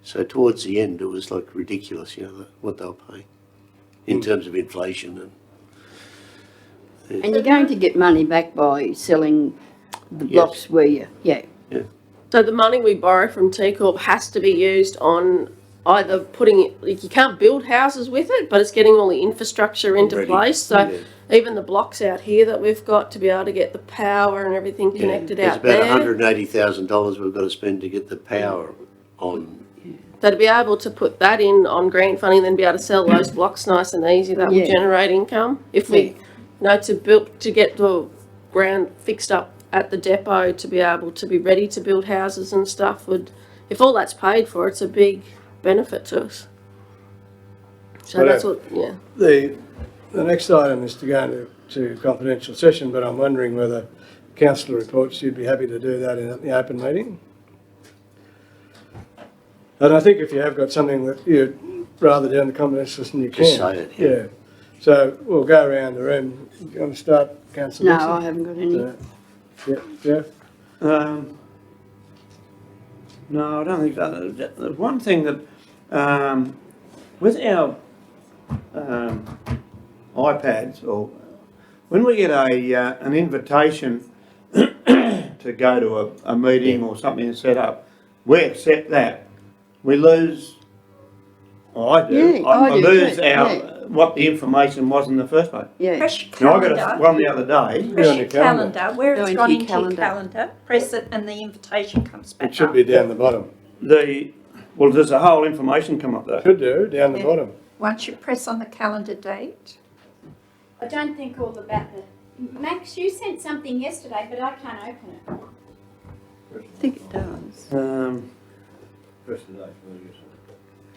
D: So towards the end, it was like ridiculous, what they were paying in terms of inflation.
C: And you're going to get money back by selling the blocks where you,
H: so the money we borrow from T Corp has to be used on either putting it, like you can't build houses with it, but it's getting all the infrastructure into
D: Ready.
H: place. So
D: Yeah.
H: even the blocks out here that we've got to be able to get the power and everything connected out
D: There's
H: there.
D: about $180,000 we've got to spend to get the power on.
H: So to be able to put that in on grant funding, then be able to sell those blocks nice and easy, that will
C: Yeah.
H: generate income. If we, to get the ground fixed up at the depot to be able to be ready to build houses and stuff if all that's paid for, it's a big benefit to us. So
A: Well,
H: that's what, yeah.
A: The next item is to go into confidential session, but I'm wondering whether councillor reports, you'd be happy to do that in the open meeting? And I think if you have got something that you'd rather do in the confidential session, you can.
D: Just say it, yeah.
A: So we'll go around the room. You want to start, councillor
C: No,
A: Dixon?
C: I haven't got any.
A: Yeah, Jeff?
E: No, I don't think so. There's one thing that, with our iPads, or when we get an invitation to go to a meeting or something set up, we accept that. We lose, or I do,
C: Yeah, I do
E: lose
C: too,
E: our,
C: yeah.
E: what the information was in the first place.
C: Yeah.
B: Press your
E: Now, I got
B: calendar.
E: one the other day.
A: on
B: Press
A: your
B: your
A: calendar.
B: calendar, where
C: Go
B: it's
C: into
B: gone
C: your
B: into your
C: calendar.
B: calendar, press it and the invitation comes back
A: It should
B: up.
A: be down the bottom.
E: Well, there's a whole information come up there.
A: Should do, down the
B: Yeah.
A: bottom.
B: Once you press on the calendar date,
I: I don't think all about the, Max, you sent something yesterday, but I can't open it.
C: I think it does.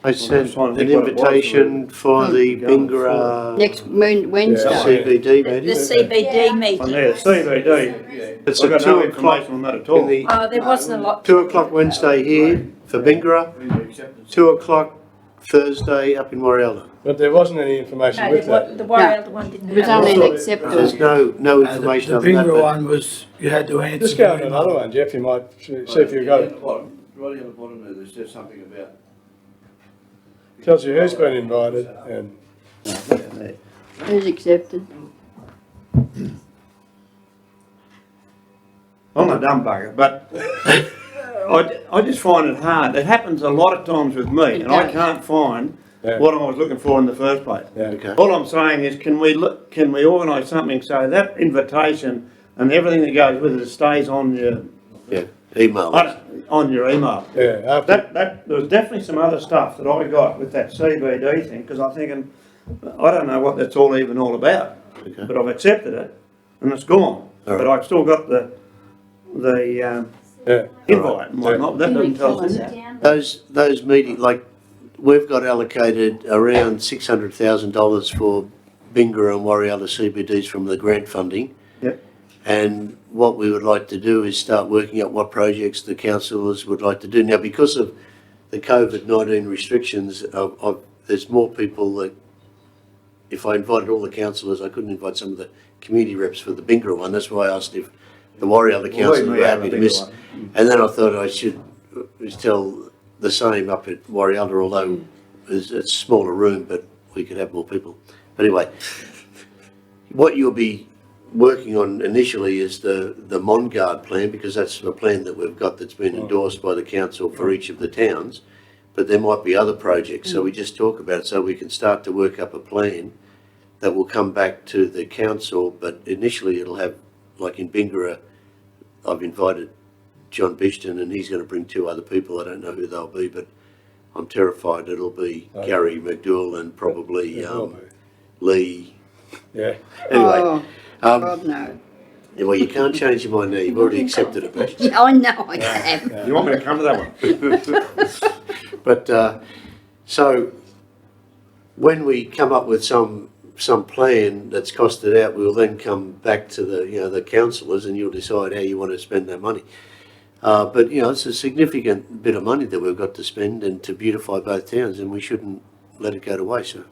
D: I sent
E: just trying to
D: an
E: think what it was.
D: invitation for the Bingara
C: Next Wednesday.
D: CBD
B: the
D: meeting.
B: CBD
E: On
B: meeting.
E: there, CBD.
D: It's
E: I've
D: at
E: got no
D: 2 o'clock
E: information on that at
D: in
E: all.
D: the,
B: Oh, there wasn't a lot.
D: 2 o'clock Wednesday here for Bingara, 2 o'clock Thursday up in Warialda.
A: But there wasn't any information
B: No,
A: with that.
B: the Warrior one didn't
C: It was
B: have
C: only
B: it.
C: an
D: There's
C: acceptance.
D: no
G: The
D: information on that.
G: Bingra
D: but-
G: one was, you had to answer.
A: Just go
G: the
A: to
G: email.
A: another one, Jeff, you might see if you've got it.
F: Right at the bottom there, there's just something about.
A: Tells you who's been invited and
C: Who's accepted?
E: I'm a dumb bugger, but I just find it hard. It happens a lot of times with me, and I can't find
A: Yeah.
E: what I was looking for in the first place.
A: yeah.
D: Okay.
E: All I'm saying is, can we organise something so that invitation and everything that goes with it stays on your
D: Yeah, email.
E: on your email?
A: Yeah, after,
E: There was definitely some other stuff that I got with that CBD thing, because I'm thinking, I don't know what that's all about,
D: Okay.
E: but I've accepted it, and it's gone.
D: All right.
E: But I've still got the
A: yeah.
E: invite and whatnot, that doesn't tell us.
I: Down.
D: Those meetings, like, we've got allocated around $600,000 for Bingara and Warialda CBDs from the grant funding.
E: Yep.
D: And what we would like to do is start working out what projects the councillors would like to do. Now, because of the COVID-19 restrictions, there's more people that, if I invited all the councillors, I couldn't invite some of the community reps for the Bingara one. That's why I asked if the Warialda councillors were happy to miss. And then I thought I should tell the same up at Warialda, although it's a smaller room, but we could have more people. But anyway, what you'll be working on initially is the Mongard plan, because that's the plan that we've got that's been endorsed by the council for each of the towns. But there might be other projects, so we just talk about it so we can start to work up a plan that will come back to the council, but initially it'll have, like in Bingara, I've invited John Bishton and he's going to bring 2 other people. I don't know who they'll be, but I'm terrified it'll be Gary McDowell and probably Lee.
A: Yeah.
D: Anyway,
C: Oh, God, no.
D: well, you can't change your mind now. You've already accepted it, Bash.
C: Yeah, I know I have.
E: You want me to come to that one?
D: But, so, when we come up with some plan that's costed out, we'll then come back to the councillors and you'll decide how you want to spend that money. But, it's a significant bit of money that we've got to spend and to beautify both towns, and we shouldn't let it go to waste. So,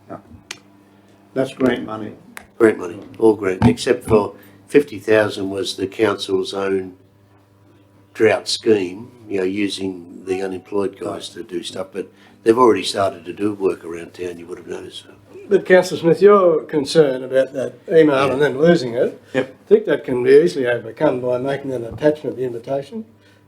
E: That's grant money.
D: grant money, all grant, except for 50,000 was the council's own drought scheme, using the unemployed guys to do stuff, but they've already started to do work around town, you would have noticed. So.
A: But councillor Smith, your concern about that email and then losing it,
E: Yep.
A: I think that can be easily overcome by making an attachment of the invitation,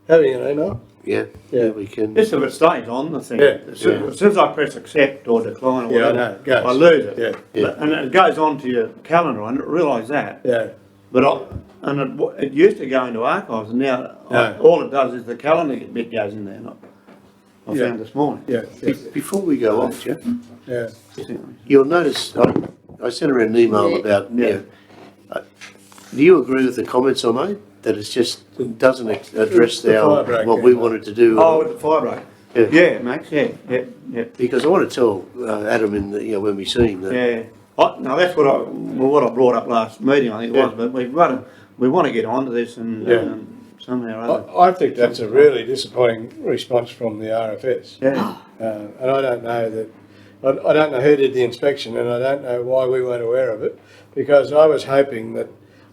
A: having an email.
D: Yeah,
A: Yeah.
D: we can.
E: Just if it stays on the thing.
A: Yeah,
E: As soon as I press accept or decline or
A: Yeah, I
E: whatever,
A: know, it goes.
E: I lose it.
A: Yeah,
D: yeah.
E: And it goes on to your calendar, I didn't realise that.
A: Yeah,
E: But it used to go into archives, and now
A: No.
E: all it does is the calendar bit goes in there. I
A: Yeah.
E: found this morning.
A: yeah, yeah,
D: Before we go off, Jeff,
A: yeah.
D: you'll notice, I sent around an email
C: Yeah.
D: about,
E: Yeah.
D: do you agree with the comments I made? That it just doesn't address
A: The fire break,
D: what we
A: yeah.
D: wanted to do?
E: Oh, with the fire break.
D: Yeah.
E: Yeah, Max, yeah.
D: Because I want to tell Adam when we see him that
E: Yeah. No, that's what I brought up last meeting, I think it was, but we want to get onto this and
A: Yeah.
E: somehow or other.
A: I think that's a really disappointing response from the RFS.
E: Yeah.
A: And I don't know that, I don't know who did the inspection and I don't know why we weren't aware of it, because I was hoping that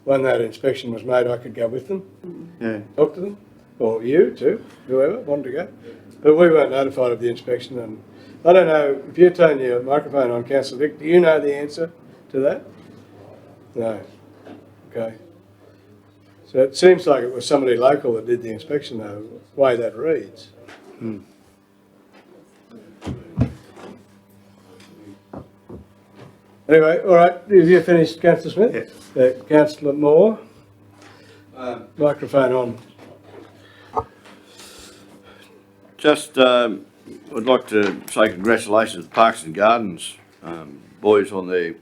A: when that inspection was made, I could go with them,
E: Yeah.
A: talk to them, or you too, whoever wanted to go. But we weren't notified of the inspection, and I don't know, if you turn your microphone on, Councillor Dick, do you know the answer to that? No. Okay. So it seems like it was somebody local that did the inspection, though, the way that reads. Anyway, all right, have you finished, Councillor Smith?
E: Yes.
A: Councillor Moore? Microphone on.
F: Just, I'd like to say congratulations to Parks and Gardens, boys on the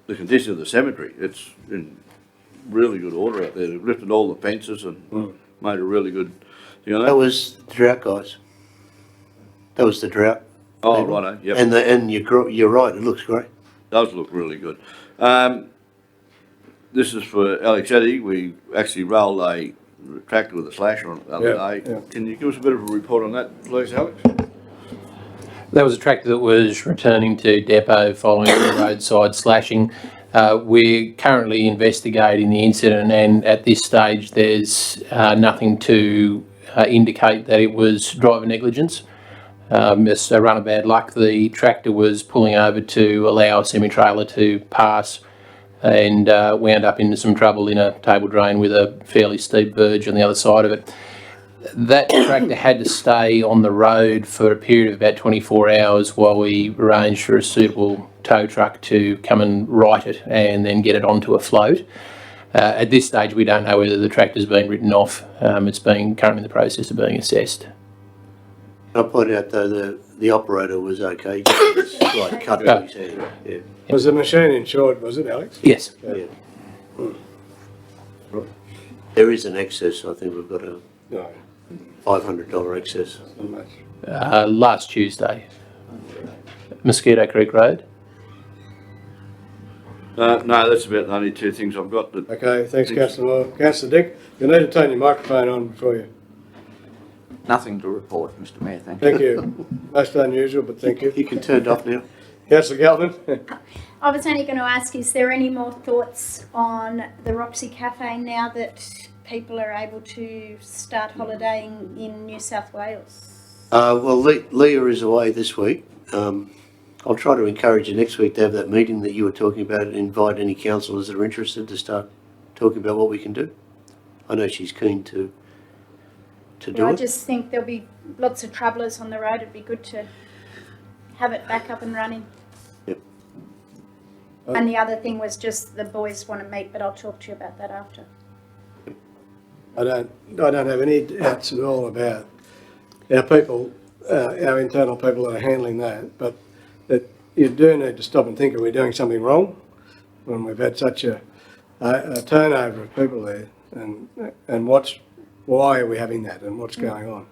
F: condition of the cemetery. It's in really good order out there. They've lifted all the fences and made a really good thing on
D: That
F: that.
D: was the drought, guys. That was the drought.
F: Oh, righto, yep.
D: And you're right, it looks great.
F: Does look really good. This is for Alex Eddy. We actually rolled a tractor with a slasher on it the other
A: Yeah,
F: day.
A: yeah.
F: Can you give us a bit of a report on that, please, Alex?
J: That was a tractor that was returning to depot following the roadside slashing. We're currently investigating the incident, and at this stage there's nothing to indicate that it was driver negligence. It's a run of bad luck. The tractor was pulling over to allow a semi-trailer to pass and wound up into some trouble in a table drain with a fairly steep verge on the other side of it. That tractor had to stay on the road for a period of about 24 hours while we arranged for a suitable tow truck to come and right it and then get it onto a float. At this stage, we don't know whether the tractor's been written off. It's being currently in the process of being assessed.
D: I'll point out though, the operator was okay, just a slight cut to his hand, yeah.
A: Was the machine insured, was it, Alex?
J: Yes.
D: Yeah. There is an excess, I think we've got a
A: No,
D: $500 excess.
A: not much.
J: Last Tuesday. Mosquito Creek Road.
F: No, that's about the only two things I've got. That
A: Okay, thanks, Councillor Moore. Councillor Dick, you'll need to turn your microphone on before you.
K: Nothing to report, Mr Mayor, thank you.
A: Thank you. Most unusual, but thank you.
D: You can turn it off now.
A: Councillor Galvin?
I: I was only going to ask, is there any more thoughts on the Roxy Cafe now that people are able to start holidaying in New South Wales?
D: Well, Leah is away this week. I'll try to encourage you next week to have that meeting that you were talking about and invite any councillors that are interested to start talking about what we can do. I know she's keen to do
I: I
D: it.
I: just think there'll be lots of travellers on the road. It'd be good to have it back up and running.
D: Yep.
I: And the other thing was just the boys want to meet, but I'll talk to you about that after.
A: I don't have any doubts at all about our people, our internal people that are handling that, but that you do need to stop and think, are we doing something wrong when we've had such a turnover of people there, and why are we having that and what's going on?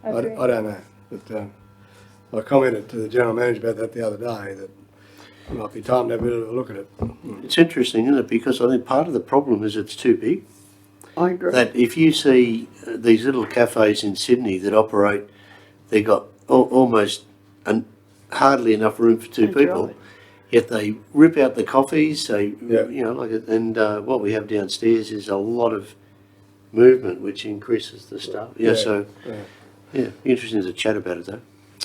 A: I don't know, but I commented to the General Manager about that the other day, that it might be time to have a bit of a look at it.
D: It's interesting, isn't it? Because I think part of the problem is it's too big.
C: I agree.
D: That if you see these little cafes in Sydney that operate, they've got almost hardly enough room for two
C: That's
D: people.
C: right.
D: Yet they rip out the coffees,
A: Yeah.
D: and what we have downstairs is a lot of movement, which increases the staff. Yeah,
A: Yeah,
D: so,
A: yeah.
D: interesting to chat about it though.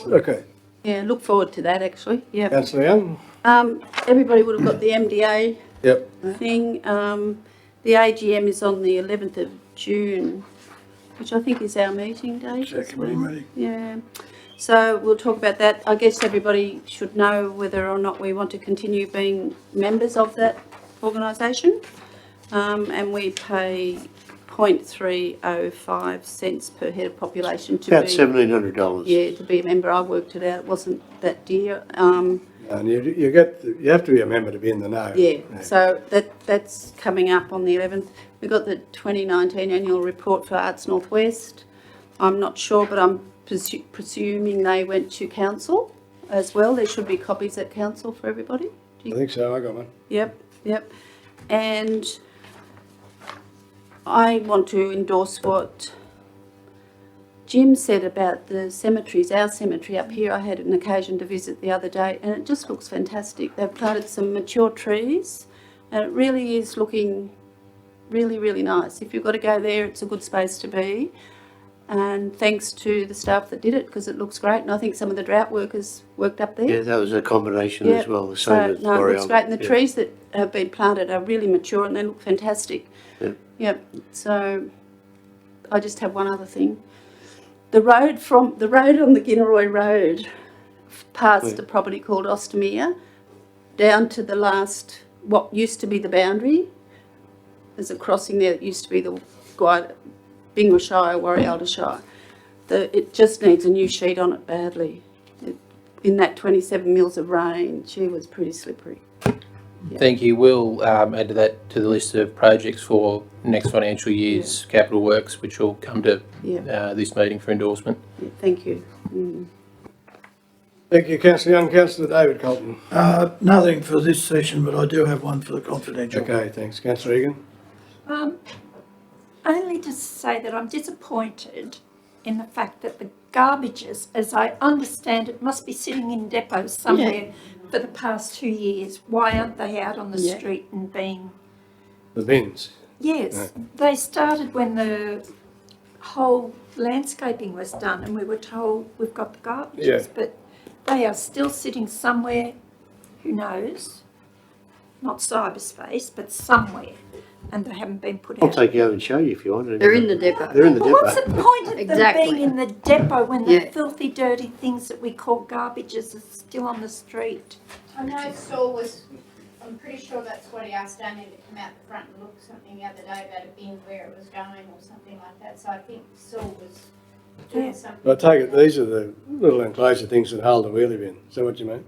A: Okay,
C: Yeah, look forward to that actually, yeah.
A: Councillor Young?
C: Everybody would have got the MDA
A: Yep.
C: thing. The AGM is on the 11th of June, which I think is our meeting date.
G: It's our committee meeting.
C: Yeah, so we'll talk about that. I guess everybody should know whether or not we want to continue being members of that organisation. And we pay 0.305 cents per head of population to
D: About
C: be,
D: $1,700.
C: yeah, to be a member. I worked it out, it wasn't that dear.
A: And you have to be a member to be in the know.
C: Yeah, so that's coming up on the 11th. We've got the 2019 annual report for Arts Northwest. I'm not sure, but I'm presuming they went to council as well. There should be copies at council for everybody.
A: I think so, I got one.
C: Yep. And I want to endorse what Jim said about the cemeteries, our cemetery up here, I had an occasion to visit the other day, and it just looks fantastic. They've planted some mature trees, and it really is looking really, really nice. If you've got to go there, it's a good space to be. And thanks to the staff that did it, because it looks great. And I think some of the drought workers worked up there.
D: Yeah, that was a combination as well, the
C: So,
D: same with
C: no, it looks
D: Boreal.
C: great. And the
D: Yeah.
C: trees that have been planted are really mature and they look fantastic.
D: Yeah.
C: Yep. So I just have one other thing. The road on the Ginneroy Road, past a property called Ostermere, down to the last, what used to be the boundary. There's a crossing there that used to be the Bingwa Shire, Warrialda Shire. It just needs a new sheet on it badly. In that 27 mils of rain, she was pretty slippery.
J: Thank you. We'll add to that to the list of projects for next financial year's capital works, which will come to
C: Yeah,
J: this meeting for endorsement.
C: yeah, thank you.
A: Thank you, councillor Young. Councillor David Colton.
G: Nothing for this session, but I do have one for the confidential.
A: Okay, thanks. Councillor Egan.
B: Only to say that I'm disappointed in the fact that the garbages, as I understand it, must be sitting in depots somewhere for the past 2 years. Why aren't they out on the
C: Yeah.
B: street and being...
A: The bins.
B: Yes, they started when the whole landscaping was done and we were told we've got the garbages,
A: Yeah.
B: but they are still sitting somewhere, who knows, not cyberspace, but somewhere, and they haven't been put
D: I'll
B: out.
D: take you over and show you if you want.
C: They're in the depot.
D: They're in the
B: Well, what's
D: depot.
B: the point of them
C: Exactly.
B: being in the depot when the
C: Yeah.
B: filthy, dirty things that we call garbages are still on the street?
I: I know Saul was, I'm pretty sure that's what he asked Damien to come out the front and look something the other day about a bin where it was going or something like that. So I think Saul was doing something.
A: I take it these are the little enclosure things that hold the wheelie bin. Is that what you mean?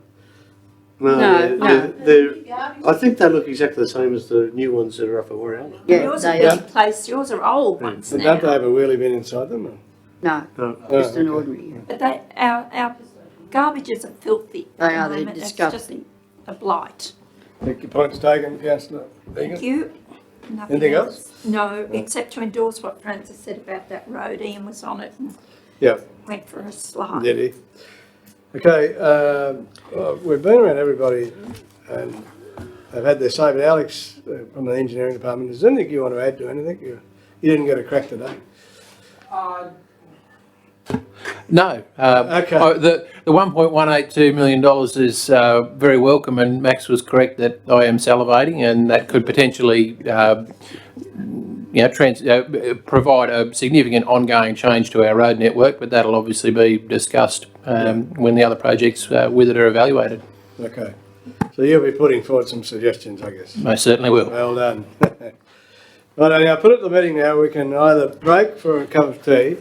C: No,
D: I think they look exactly the same as the new ones that are up at Warrialda.
C: Yeah,
B: Yours are
C: they are.
B: replaced, yours are old ones
A: But don't they
B: now.
A: have a wheelie bin inside them? Or?
C: No,
D: No.
C: just an
A: okay.
C: ordinary.
B: But our garbages are filthy. at
C: They
B: the
C: are, they're
B: moment. It's
C: disgusting.
B: just a blight.
A: Think your point's taken, councillor
B: Thank
A: Egan?
B: you. Nothing
A: Anything else?
B: No, except to endorse what Francis said about that road. Ian was on it and
A: Yeah,
B: went for a slide.
A: did he? Okay, we've been around everybody and they've had their say, but Alex from the engineering department, is there anything you want to add to anything? You didn't get a crack today.
J: No.
A: Okay.
J: The $1.182 million is very welcome, and Max was correct that I am salivating, and that could potentially provide a significant ongoing change to our road network, but that'll obviously be discussed when the other projects with it are evaluated.
A: Okay, so you'll be putting forward some suggestions, I guess.
J: Most certainly will.
A: Well done. Right, now put it to the meeting now. We can either break for a cup of tea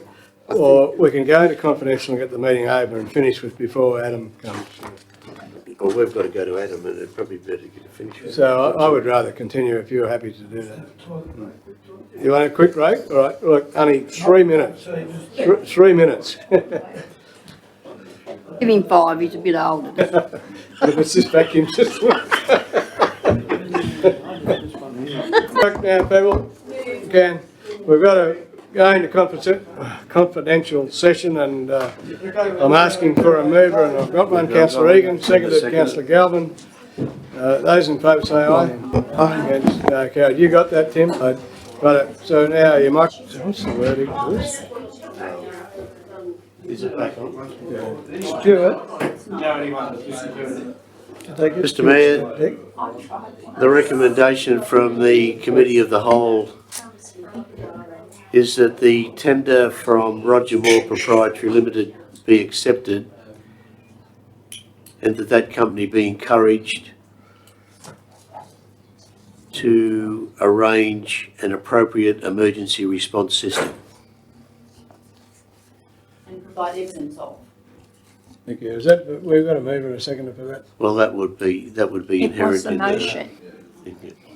A: or we can go into confidential and get the meeting over and finish with before Adam comes.
D: Well, we've got to go to Adam and it'd probably be better to get a finish with it.
A: So I would rather continue if you're happy to do that. You want a quick break? All right, look, only 3 minutes. 3 minutes.
C: Give him 5, he's a bit older.
A: If it's this vacuum system. Look now, people, again, we've got to go into confidential session and I'm asking for a mover and I've got one, councillor Egan, seconded councillor Galvin. Those in favour say aye. Aye. Against, carried. You got that, Tim? Right. So now you might, what's the wording for this?
D: Is it back on?
A: Stuart?
D: Mr Mayor, the recommendation from the Committee of the Whole is that the tender from Roger Moore Proprietary Limited be accepted and that company be encouraged to arrange an appropriate emergency response system.
C: And provide evidence of.
A: Thank you. Is that, we've got a mover and a seconder for that?
D: Well, that would be
B: It
D: inherent
B: was the
D: in the...
B: motion.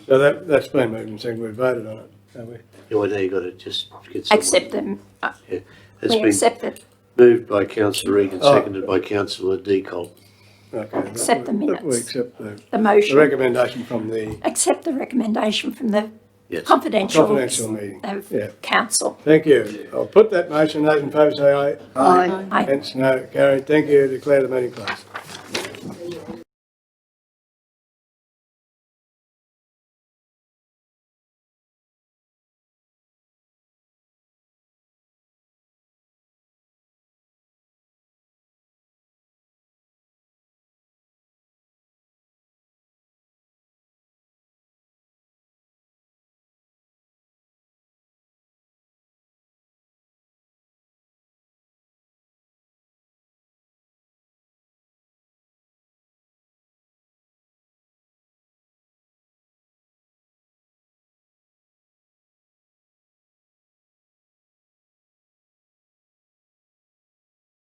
A: So that's been moved and seconded. We voted on it, have we?
D: Well, now you've got to just get someone...
B: Accept them.
D: It's
B: We
D: been
B: accept it.
D: moved by councillor Regan,
A: Oh.
D: seconded by councillor Decolt.
A: Okay.
B: Accept the minutes.
A: We accept the
B: The motion.
A: recommendation from the,
B: Accept the recommendation from the
D: Yes.
B: confidential
A: confidential meeting.
B: of
A: Yeah.
B: council.
A: Thank you. I'll put that motion. Those in favour say aye.
C: Aye.
B: Aye.
A: Hence, no, carried. Thank you. Declare the meeting closed.